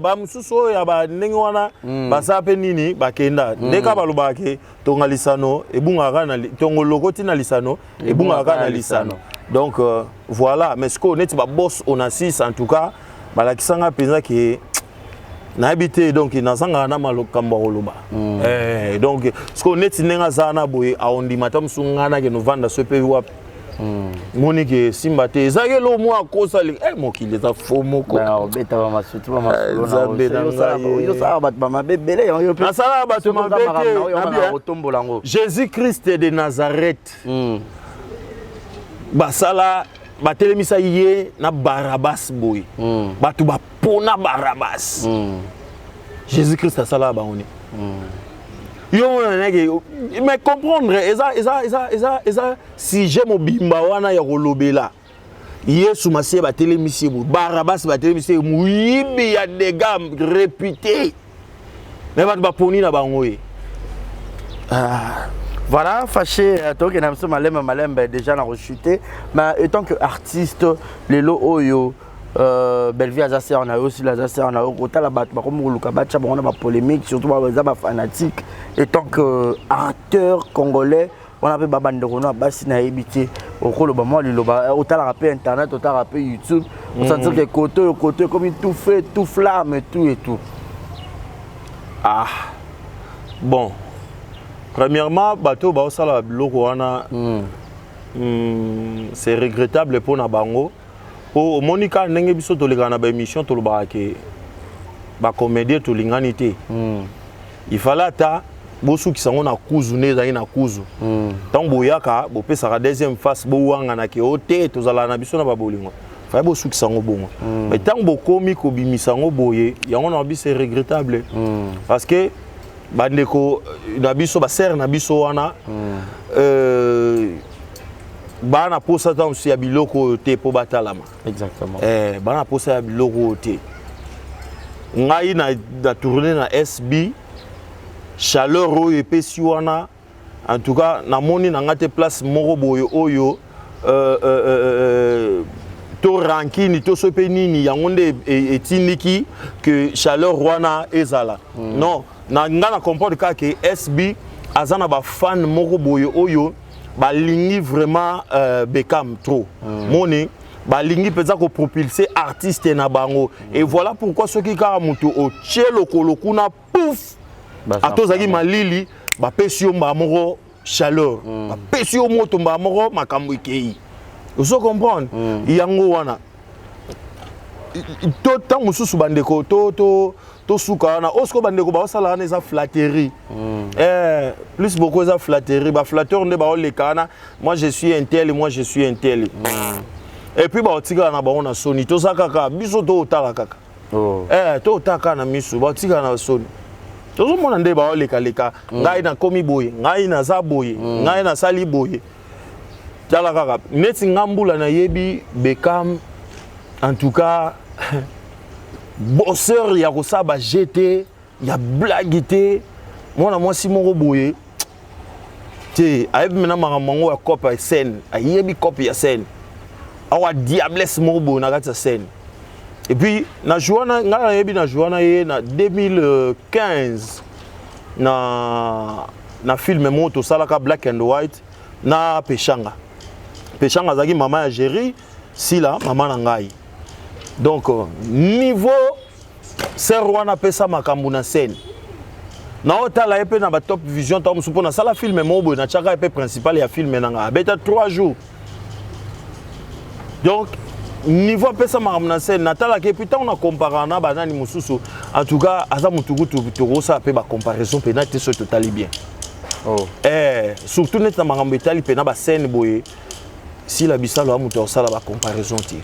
ba mususu ya ba ndenge wana basape nini bakenda ndeka balobake tonga lisano ebunga na tongo lokoti na lisano ebunga na lisano donc voilà mais ce qu'on est ba boss Onassis en tout cas balakisanga penza ki na habité donc nazanga na malokamba oloba donc ce qu'on est ninga zana boye aondi matam sungana ke novanda so pe wa Monique simba te ezake lo mo akosa li mokili za fomo ko na obeta ba masutu ba masolo yo sa ba mabebele yo pe sala ba to mabete otombola ngo Jésus Christ de Nazareth basala batelemisa ye na Barabas boy batu ba pona Barabas Jésus Christ asala ba oni yo mais comprendre eza si j'ai mo bimba wana ya kolobela Yesu masie batelemisi bo Barabas batelemisi muyibi ya dégâts réputé mais batu ba poni na bango voilà, fâché, donc il a malem déjà n'a rechuté, mais étant que artiste, les lots oyo, Bellevue Azase on a aussi la Azase on a autant la batte, comme Luka Bacha, on a pas polémique, surtout les fanatiques, étant que acteur congolais, on a fait Babande Rono, Bassina habité au rôle de moi, autant la rappel internet, autant la rappel YouTube, on sent que côté comme il tout fait, tout flamme et tout. Ah, bon. Premièrement, bateau baosala biloko wana c'est regrettable pour na bango. Au Monica ndenge biso toleka na ba émission tolobaka ke ba comédien tolingani te. Il fallait ata bosu kisango na kuzu neza na kuzu. Tant boyaka bo pesa deuxième face bo wanga na ke ote tozala na biso na ba bolingo. Fallait bosu kisango bongo. Mais tant bokomi ko bimisango boye, yango na bi c'est regrettable parce que bandeko na biso ba ser na biso wana bana posa ta aussi ya biloko te po batalama exactement bana posa ya biloko te ngai na tourner na SB chaleur oyo epesi wana en tout cas na moni na ngate place moko boyo oyo to rankini to sope nini yango nde etindiki que chaleur wana ezala non na ngana comprendre ka ke SB azana ba fan moko boyo oyo balingi vraiment Beckham trop moni balingi peza ko propulser artiste na bango et voilà pourquoi ceux qui ka mutu o chelo kolokuna pouf atozaki malili ba pesio moko chaleur ba pesio moto moko makambo ikei vous comprendre yango wana to tant mususu bandeko to suka na osko bandeko ba osala na eza flatterie plus beaucoup eza flatterie ba flatteur nde ba olekana moi je suis un tel et moi je suis un tel et puis ba otika na ba ona soni to sakaka biso to otala kaka to otaka na misu ba otika na soni to zo mona nde ba oleka ngai na komi boye ngai na za boye ngai na sali boye tala kaka neti ngambula na yebi Beckham en tout cas bosseur ya kosaba jeté ya blagité mona mwasi moko boye te ayebi mena makambo ya kope ya scène ayebi kope ya scène awa diablesse moko boye na kati ya scène et puis na joana nga ayebi na joana ye na 2015 na film moto salaka Black and White na Peshanga zaki mama ya Jerry sila mama na ngai donc niveau ser wana pesa makambo na scène na otala epe na ba top vision ta musupo na sala film mobo na chaka epe principal ya film nanga beta 3 jours donc niveau apesa makambo na scène natalaki puis ntango na comparana banani mosusu en tout cas aza motuku tokosala mpe bacomparaison mpena te soki totali bien surtout neti na makambo etali mpena bascène boye sila bisalo ya moto akosala bacomparaison te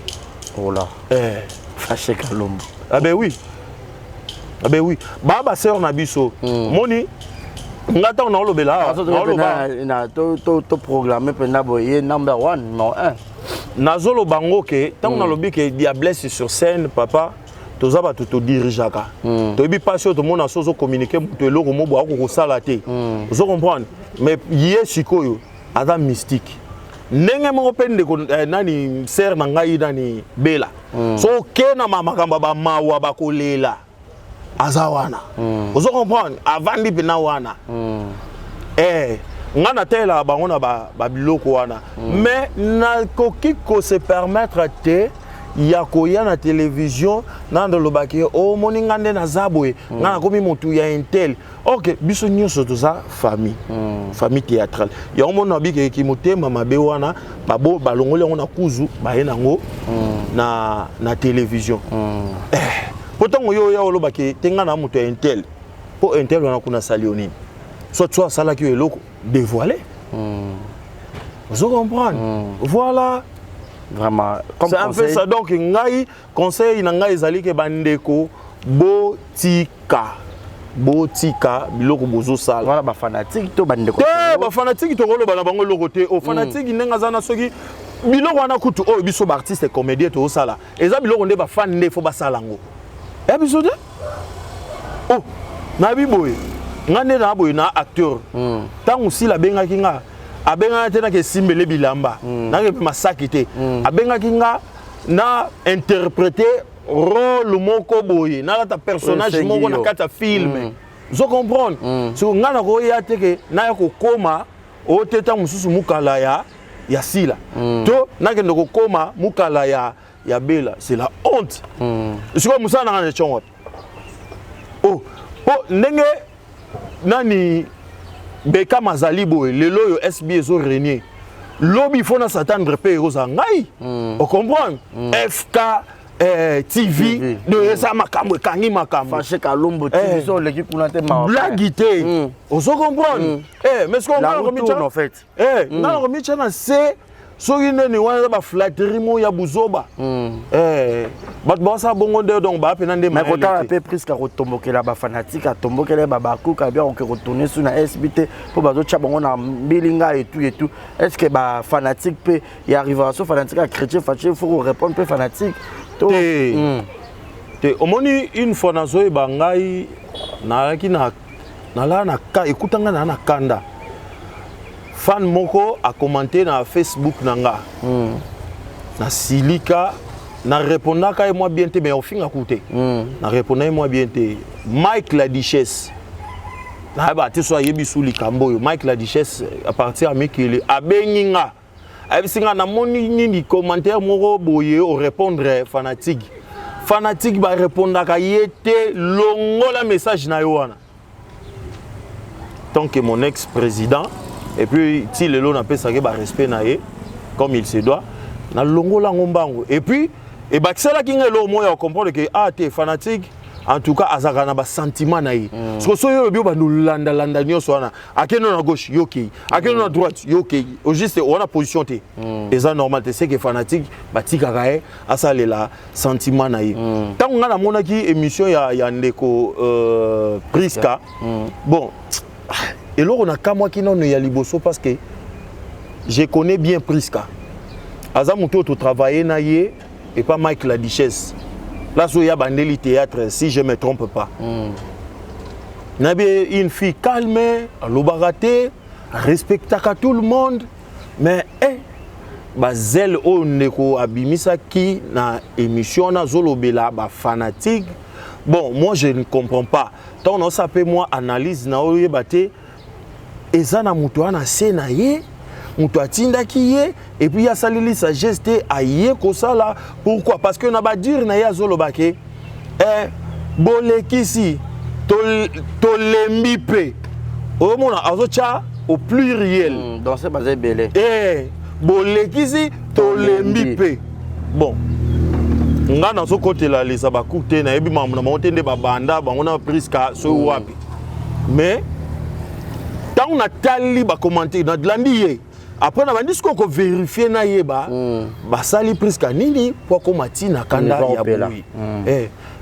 Fâché Kalombo. ah ben oui baa baseur na biso moni nga ntango naolobela to programme mpena boye number 1 non 1 nazoloba ngo ke ntango nalobi ke diablesse sur scène papa toza bato todirigeaka toyebi mpasi oyo tomona so ozocommunike moto eloko mobo akokosala te ozo comprendre mais ye sikoyo aza mystique ndenge moko mpe ndeko nani ser na ngai nani bela so oke na makambo bamawa bakolela aza wana ozo comprendre avandi mpena wana nga natelaka bango na babiloko wana mais nakoki kose permettre te ya koya na télévision nandolobaki omoni nga nde naza boye nga nakomi motu ya intel ok biso nyonso toza famille famille théâtrale yango mona nabikeki motema mabe wana balongoli yango na kuzu baye nango na télévision po ntango yo oya olobaki te nga na moto ya intel po intel wana kuna sali yo nini soit so asalaki yo eloko dévoilé vous comprenez voilà vraiment comme c'est un peu ça donc ngai conseil na ngai ezali ke bandeko botika biloko bozo sala voilà ba fanatique to bandeko ba fanatique to koloba na bango loko te o fanatique nenga zana soki biloko wana kutu o biso ba artiste comédien to sala eza biloko nde ba fan nde fo ba sala ngo e biso de oh na biboye ngane na boye na acteur tangu si la benga kinga abenga te na ke simbele bilamba na ke masaki te abenga kinga na interpréter rôle moko boye na ta personnage moko na kata film zo comprendre so ngana ko ya te ke na ya ko koma o teta mususu mukala ya sila to na ke ndoko koma mukala ya bela c'est la honte siko musana ngana chongo oh ndenge nani beka mazali boye lelo yo SB ezo renier lobi fona s'attendre pe eroza ngai o comprendre FK TV de ça makambo kangi makambo Fâché Kalombo TV so leki kuna te ma blaguité ozo comprendre mais ce qu'on a remis en fait na remis na c'est soki neni wana ba flatterie mo ya buzoba bato basa bongo nde donc ba pena nde mais kota pe presque kotombokela ba fanatique atombokela ba bakuka bien ko retourner sur na SBT pour bazo tcha bongo na mbilinga et tout est-ce que ba fanatique pe y arrivera so fanatique à chrétien fâché faut répondre pe fanatique te omoni une fois na zo ba ngai na ki na la na ka ekutanga na kanda fan moko a commenté na Facebook nanga na silika na répondaka et moi bien te mais au fin à côté na répondais moi bien te Mike la Duchesse na ba te so yebi sou likambo yo Mike la Duchesse à partir à Mikele abenginga abisinga na moni ni commentaire moko boye au répondre fanatique ba répondaka yete longola message na yo wana tant que mon ex-président et puis si le lot n'a pas ça que respect naé comme il se doit na longo la ngombango et puis et bah c'est là qui est le moyen comprendre que ah t'es fanatique en tout cas azaka na ba sentiment naé parce que so yo bio ba nous landa nyonso wana akeno na gauche yoki akeno na droite yoki au juste on a position té et ça normal c'est que fanatique ba tika kaé asale la sentiment naé tant on a na monaki émission ya ndeko Priska bon et là, on a qu'à moi qui n'en est à Liboso parce que je connais bien Priska. Azamuto tu travaillais naïe et pas Mike la Duchesse. Là, il y a bandeli théâtre, si je ne me trompe pas. Nabi une fille calme, l'obaraté, respectaka tout le monde, mais bazel o neko abimisa ki na émission na zolobela ba fanatique. Bon, moi je ne comprends pas. Tant on s'appelle moi analyse na oyebate ezana mutu ana sena ye mutu atindaki ye et puis ya salili sa geste aye kosala pourquoi parce que na ba dire na ya zolobake bolekisi tolembi pe o mona azocha au pluriel dans ce basé belé bolekisi tolembi pe bon nga na so côté la les abakute na yebi mamu na monte nde babanda bango na priska so wapi mais tant on a tali ba commenter na landi ye après na bandi ko vérifier na yeba ba sali priska nini pour ko matina kanda ya bui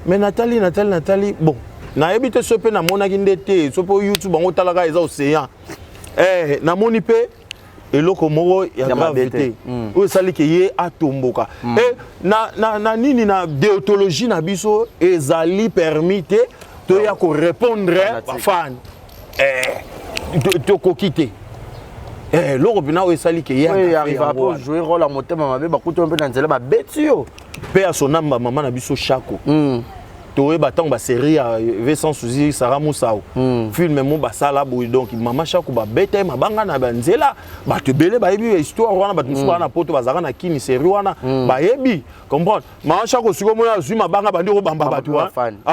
mais Nathalie bon na yebi te sope na monaki ndete sopo YouTube bango talaka eza océan na moni pe eloko moko ya gravité oyo sali ke ye atomboka na nini na déontologie na biso ezali permis te to ya ko répondre ba fan to kokite loko bina oyo sali ke ye arrive à pas jouer rôle à motema mabe ba kuto mpe na nzela ba betio pe a son amba mama na biso Chako toye batang ba série ve sans souci Sarah Moussao film mo basala boy donc mama Chako ba bete mabanga na banzela ba te belé ba yebi histoire wana ba tmusuka na poto bazaka na kini série wana ba yebi comprendre mama Chako siko mona zui mabanga bandi ko bamba batu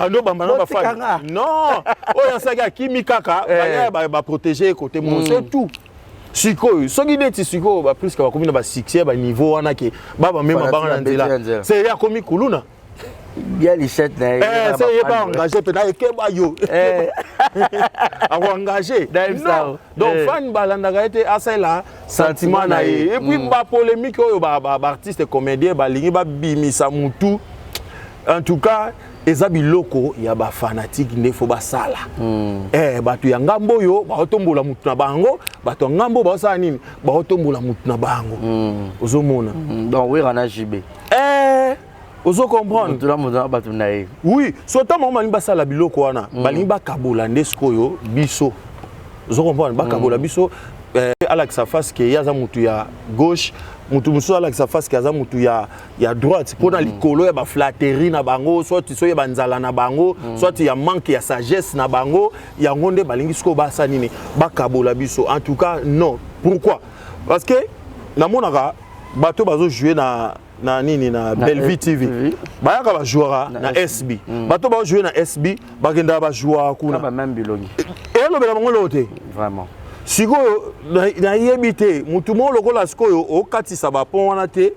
ndo bamba na ba fan non oya saka kimi kaka ba protéger côté mon c'est tout siko soki neti siko ba plus ka bakomi na ba succès ba niveau wana ke baba mema banga na nzela c'est ya komi kuluna bien les chètes là c'est pas engagé peut-être que ba yo a engagé donc fan balanda été asela sentiment na et puis ba polémique oyo ba artiste comédien ba lingi ba bimisa mutu en tout cas eza biloko ya ba fanatique nde fo basala bato ya ngambo yo ba otombola mutu na bango bato ngambo ba osala nini ba otombola mutu na bango ozomona donc oui rana jibé ozo comprendre tout la monde bato na ye oui sota mama ni basala biloko wana balingi bakabola ndesko yo biso ozo comprendre bakabola biso Alex Afas ke yaza mutu ya gauche mutu muso Alex Afas ke yaza mutu ya droite pona likolo ya ba flatterie na bango soit so ya banzala na bango soit ya manque ya sagesse na bango ya ngonde balingi sko basa nini bakabola biso en tout cas non pourquoi parce que na monaka bato bazo jouer na nini na Bellevue TV bayaka ba jouera na SB bato ba jouer na SB bagenda ba jouer kuna ba même bilongi elo bela bango lote vraiment siko na yebite mutu mo lokola sikoyo okatisa ba pon wana te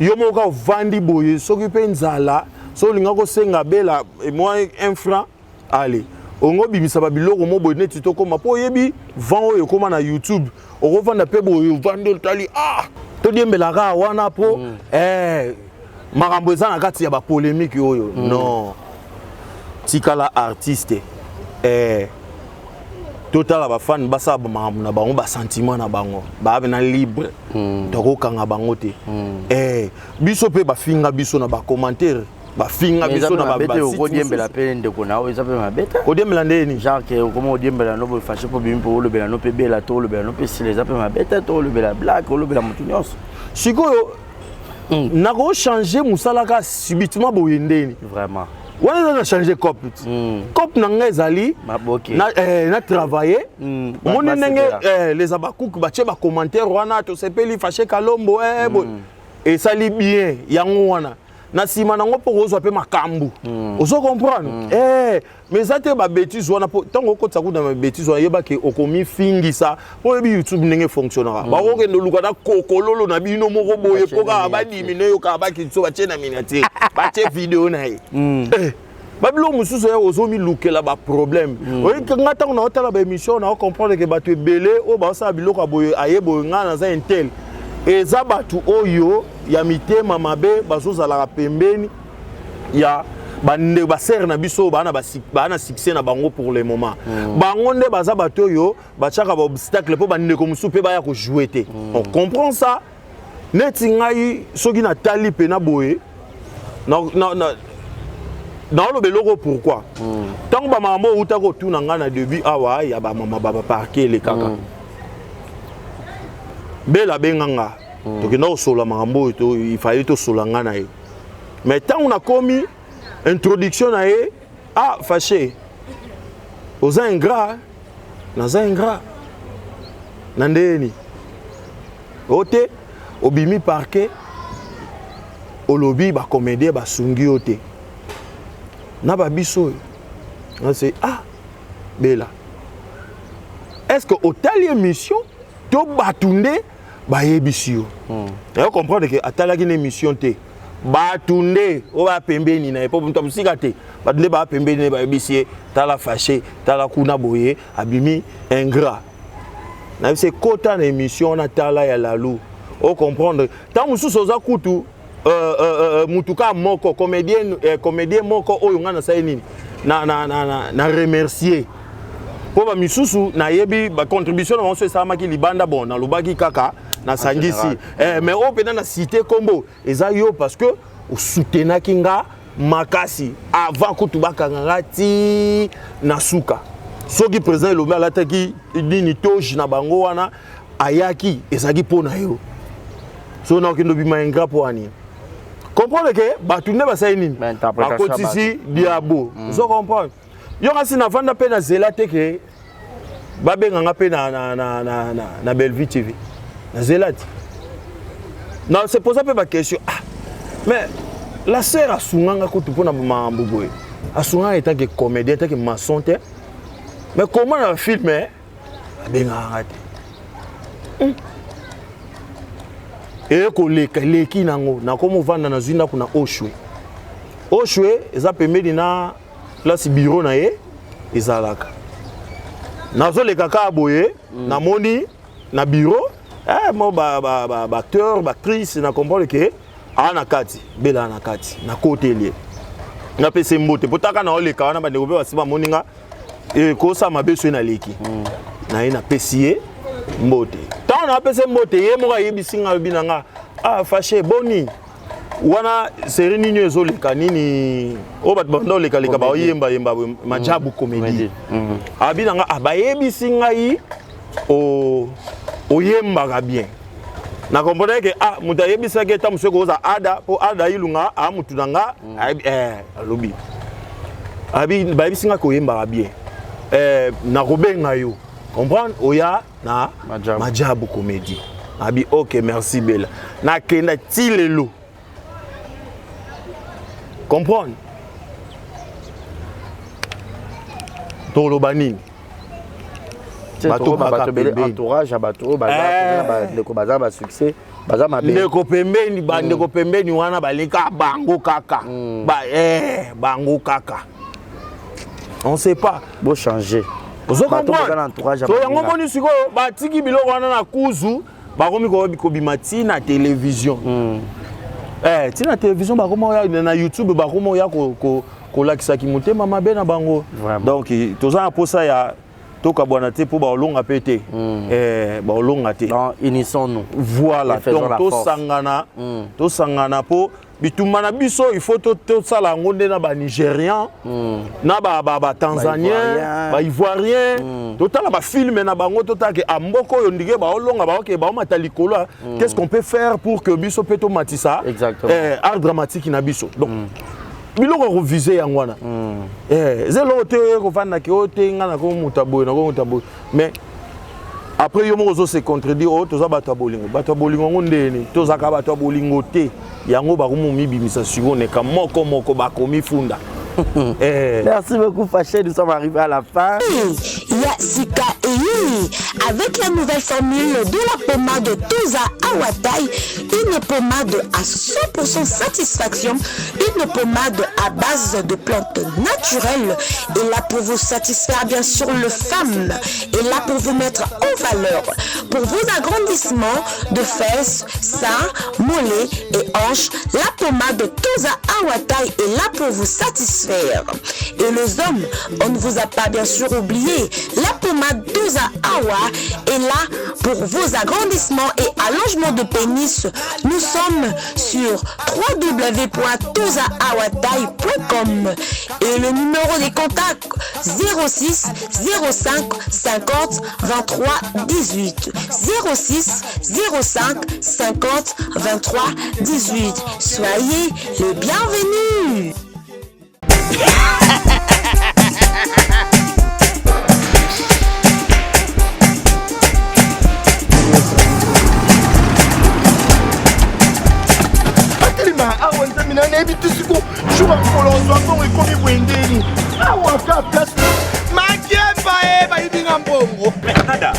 yo moka vandi boye soki pe nzala so linga ko senga bela moi 1 franc allez ongo bimisa ba biloko mo boye neti to koma po yebi vend oyo koma na YouTube oko vanda pe boye vandi tali to diembela ka wana po makambo eza na kati ya ba polémique oyo non tikala artiste total ba fan basa ba mamu na bango ba sentiment na bango ba na libre to kanga bango te biso pe ba finga biso na ba commentaire ba finga biso na ba site ko diembela pe ndeko na o eza pe mabeta ko diembela ndeni genre que comment diembela no bo fâché po bimpo le bela no pe bela to le bela no pe si les eza pe mabeta to le bela black le bela mutunyos sikoyo na ko changer musala ka subitement boye ndeni vraiment on a changé cop cop nanga ezali na travailler mon nenge les abakouk batie ba commentaire wana to sepeli fâché kalombo et ça li bien yango wana na sima nango po ozwa pe makambu ozo comprendre mais ça te ba bêtise wana po tango ko tsaku na ba bêtise wana yeba ke okomi fingisa po bi YouTube ndenge fonctionnera ba ko ke no luka na kokololo na bino moko boye po ka ba dimine yo ka ba kitso ba tena miniature ba che vidéo na ye babilo mususu ya ozomi lukela ba problème oyi ngata na otala ba émission na comprendre que bato ebele o ba sa biloko boye ayebo ngana za intel eza batu oyo ya mitema mabe bazozala pembeni ya bande baser na biso bana succès na bango pour le moment bango nde baza bato oyo bachaka ba obstacle po bande ko musu pe ba ya ko jouer te on comprend ça neti ngai soki na tali pe na boye dans le beloko pourquoi tant ba mambo uta ko tuna nga na début awa ya ba mama ba parquer les kaka bela benganga to kina osola mambo to il fallait to solanga na ye mais tant on a commis introduction na ye fâché aux ingrat nandeni ote obimi parquet olobi ba comédien ba sungi ote na ba biso on c'est bela est-ce que au tali émission to batunde ba yebisio et on comprend que atala une émission te batunde o ba pembeni na epo mtu musika te batunde ba pembeni ba bisie tala fâché tala kuna boye abimi ingrat na c'est kota na émission na tala ya lalu o comprendre tant mususu oza kutu mutuka moko comédien moko oyo ngana sa nini na remercier po ba misusu na yebi ba contribution na onso esamaki libanda bon na lobaki kaka na sangisi mais o pena na cité kombo eza yo parce que o soutenaki nga makasi avant kutu bakanga ti na suka soki président lobi alataki nini toge na bango wana ayaki ezaki pona yo so na okendo bima ingrat po ani comprendre que batunde basai nini bakotisi diabo so comprendre yo kasi na vanda pe na zela te ke babenganga pe na Bellevue TV na zela te non c'est pour ça pe ba question mais la sœur asunganga ko tu pona mambo boy asunganga étant que comédien étant que maçon te mais comment on filme abenganga te et koleka leki nango na komo vanda na zinda kuna oshwe eza pembeni na place bureau na ye ezalaka nazo leka ka boye na moni na bureau mo ba acteur ba actrice na comprendre que ana kati bela na kati na côté na pese mbote potaka na oleka wana ba ndeko pe basiba moninga ko sa mabeso na leki na ye na pesier mbote tant na pese mbote ye mo yebisinga binanga fâché boni wana série nini ezoleka nini o bat bando leka ba oyemba majabu comédie abinanga bayebisinga yi oyemba bien na comprendre que muta yebisa ke tamu seko za ada po ada ilunga mutu nanga alobi bayebisinga ko oyemba bien na kobenga yo comprendre oya na majabu comédie abi OK merci bella na kenda tilelo comprendre tolo banini bato entourage bato baza ba succès baza mabe ndeko pembeni bandeko pembeni wana baleka bango kaka bango kaka on sait pas beau changer ozo comprendre to yango boni siko batiki biloko wana na kuzu bakomi ko bimati na télévision tina télévision bakoma na YouTube bakoma ya ko lakisa ki motema mabe na bango donc toza posa ya toka bwana te po ba olonga pété ba olonga te dans unissons-nous voilà donc to sangana po bitumana biso il faut to sala ngonde na ba nigérian na ba tanzanien ba ivoirien totala ba film na bango totake amboko yo ndige ba olonga ba OK ba mata likolo qu'est-ce qu'on peut faire pour que biso peto matisa art dramatique na biso donc biloko ko viser yangwana zelo te ko vanda ke o te ngana ko mutaboy na ko mutaboy mais après yo mo se contredire toza bato bolingo ngondeni toza ka bato bolingo te yango ba ko momi bimisa sugone ka moko bakomi funda Merci beaucoup Fâché, nous sommes arrivés à la fin. Yasika Eyini, avec la nouvelle formule de la pommade Toza Awatai, une pommade à 100% satisfaction, une pommade à base de plantes naturelles, et là pour vous satisfaire bien sûr le femme, et là pour vous mettre en valeur, pour vos agrandissements de fesses, seins, mollets et hanches, la pommade Toza Awatai est là pour vous satisfaire. Et les hommes, on ne vous a pas bien sûr oublié, la pommade Toza Awa est là pour vos agrandissements et allongements de pénis. Nous sommes sur www.tozaawatai.com et le numéro des contacts 06 05 50 23 18 06 05 50 23 18. Soyez les bienvenus. awa nzamina nayebi tisiko jour akolozwa mbongo ekomi bwendeni awa ka place makemba bayibinga mbongo nada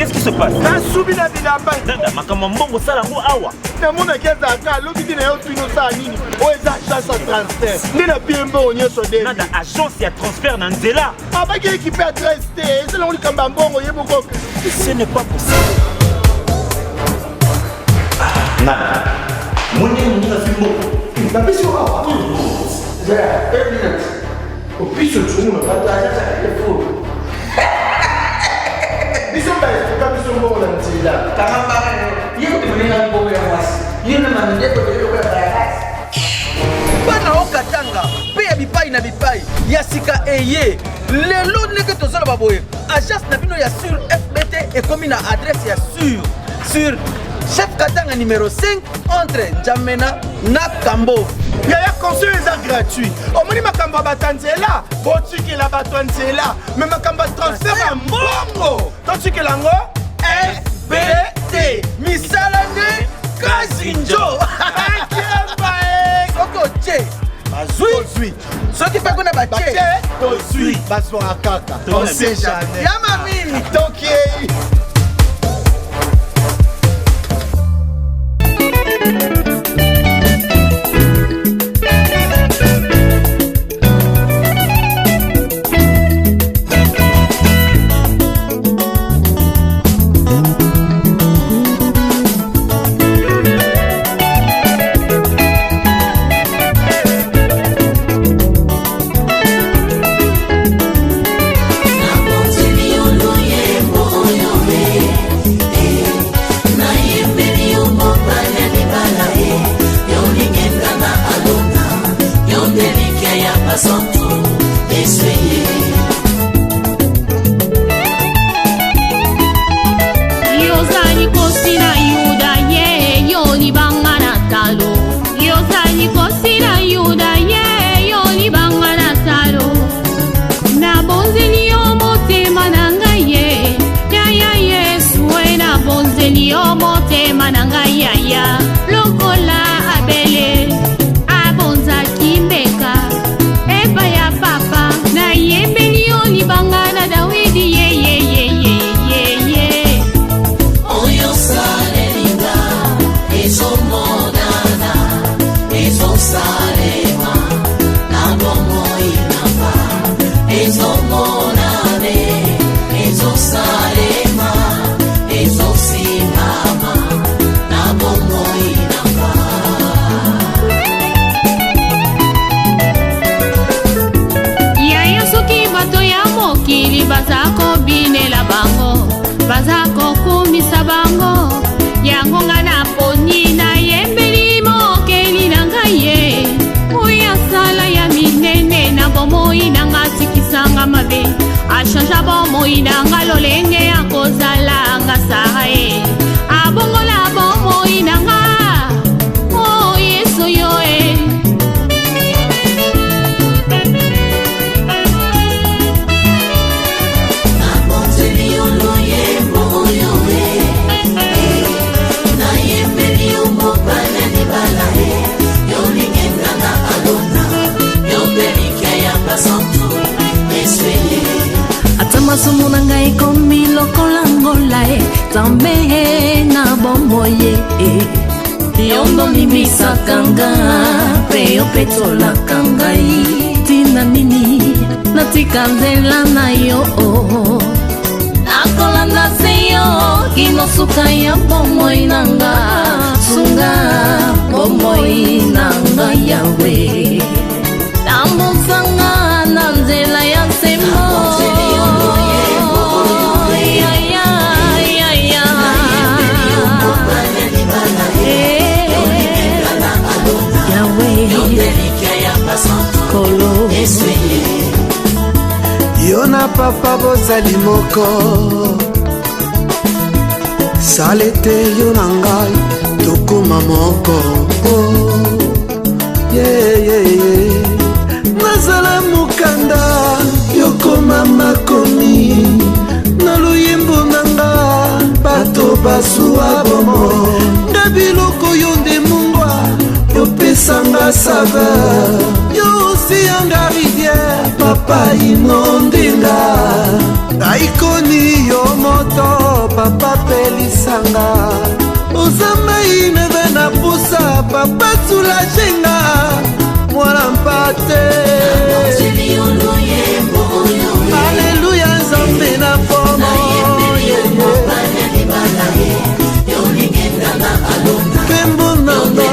Qu'est-ce qui se passe? Nasubi na bilamba. Nada makambo mbongo sala ngo awa. Na mona keza ka loki na yo twino sa nini? O eza agence ya transfert. Ndina piembo onyeso de. Nada agence ya transfert na nzela. Abaki équipe adresse te. C'est là on kamba mbongo yeboko. Ce n'est pas possible. Nada. Mwende mwende fimbo. Na bisi wa. Ja, evidence. O piso tsumu na pata ya telefone. Biso ba est pas biso mbongo na nzela. Karamba. Yéo te mwenye mbongo ya mwasi. Yéo na mandeko de yo ya barasi. Bana okatanga pe ya bipai na bipai ya sika eye lelo ndenge tozala baboye agence na bino ya sur FBT ekomi na adresse ya sur chef Katanga numéro 5 entre Njamena na Kambo. Yaya conseil est gratuit. Omoni makamba batanzela, botiki la batanzela, mais makamba transfert ya mbongo. Totiki lango FBT. Misalane Kazinjo. Soko che bazui soki pe kuna bache tozui basora kaka on sait jamais ya mami toki. Achanja bomo inanga lolenge ya kozala nga sae abongola bomo inanga oh yeso yoe na bonzeli oloye moyo na yembeli umo bana ni bala yolingenga na alona yombeli kaya pasantu eswele atamasomo na ngai komi lokola ngola tambe na bomoye yondo limisaka nga mpe yo mpe tolaka ngai tina nini natika nzela na yo nakolanda se yo kinosuka ya bomoi na nga sunga bomoi na nga yawe tambosanga na nzela ya nsemo yo na papa bozali moko sala ete yo na ngai tokoma moko nazala mokanda yokoma makomi na luyembo na nga bato basuwa bomo nga biloko yo nde mungwa yopesanga saveur yo osiyanga rivière papa inondinga naikoni yo moto papa pelisanga ozamai neve na pusa papa sulajenga mwana mpate aleluya nzambe na pomo kembo nanga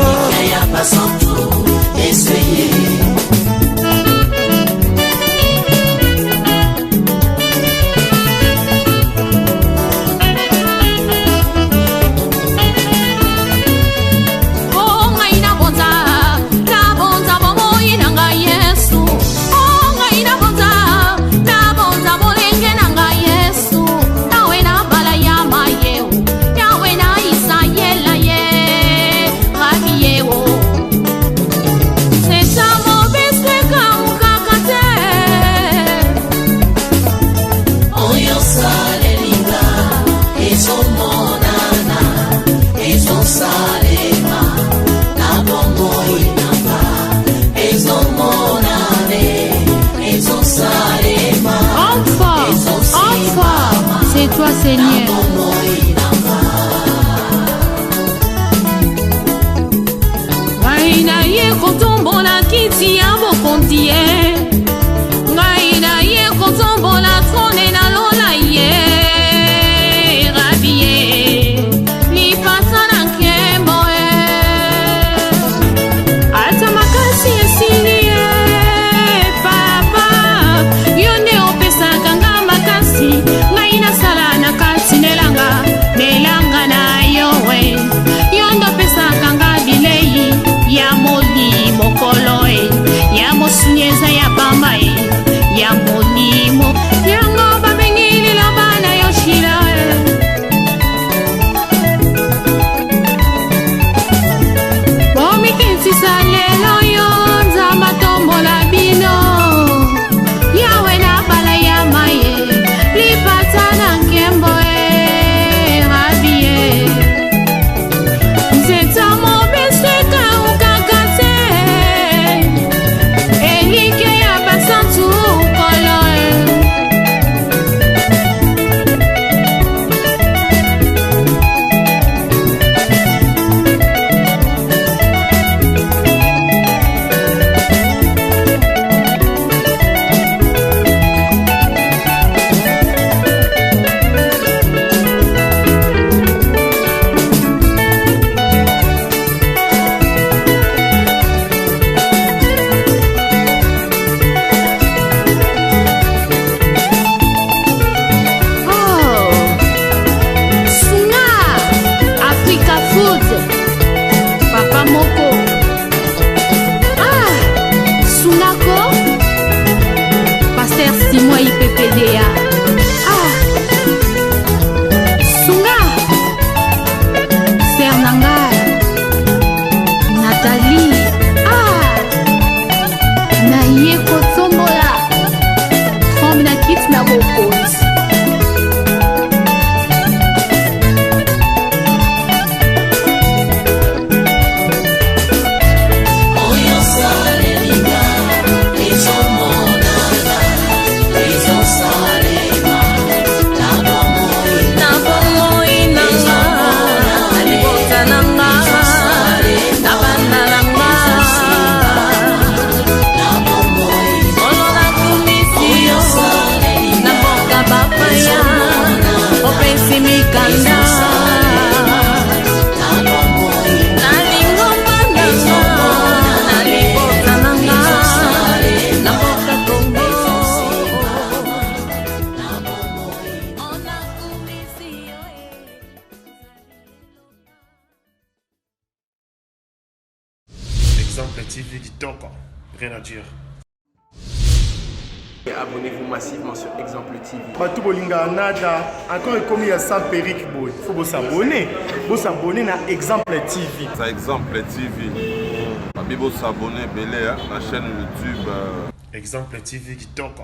c'est toi Seigneur. Ngaina ye kotombola kiti ya bokonti ye Ngaina ye kotombola trone na lola ye Rabi ye lipasa na nkembo ye Ata makasi esili ye Papa yone opesaka nga makasi Ngaina sala na kati nelanga na yo we Yondo pesaka nga bilei ya moli mokolo ya mosunyeza ya pamba ya molimo yango babengili lobana yoshila bomikintisa lelo yo nzamba tombola bino yawe na bala ya maye lipata na nkembo rabie nzeta mobeseka ukakate elike ya basantu kolo Exemple TV Kitoko, rien à dire. Abonnez-vous massivement sur Exemple TV. Batou Bolinga Nada, encore comme il y a 100 périques, il faut vous s'abonner. Vous s'abonner à Exemple TV. C'est Exemple TV. Vous s'abonner à la chaîne YouTube. Exemple TV Kitoko,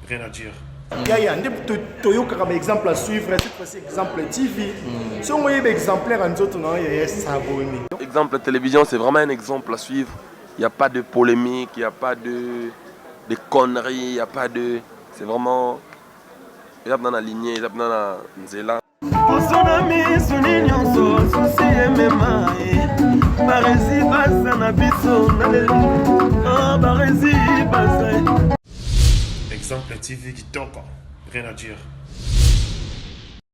rien à dire. Il y a un exemple à suivre, cette fois-ci Exemple TV. Si on voit un exemplaire en autres, il y a s'abonner. Exemple télévision, c'est vraiment un exemple à suivre. Il n'y a pas de polémique, il n'y a pas de de conneries, il n'y a pas de... C'est vraiment... Il y a dans la lignée, il y a dans la nzela. Exemple TV Kitoko, rien à dire.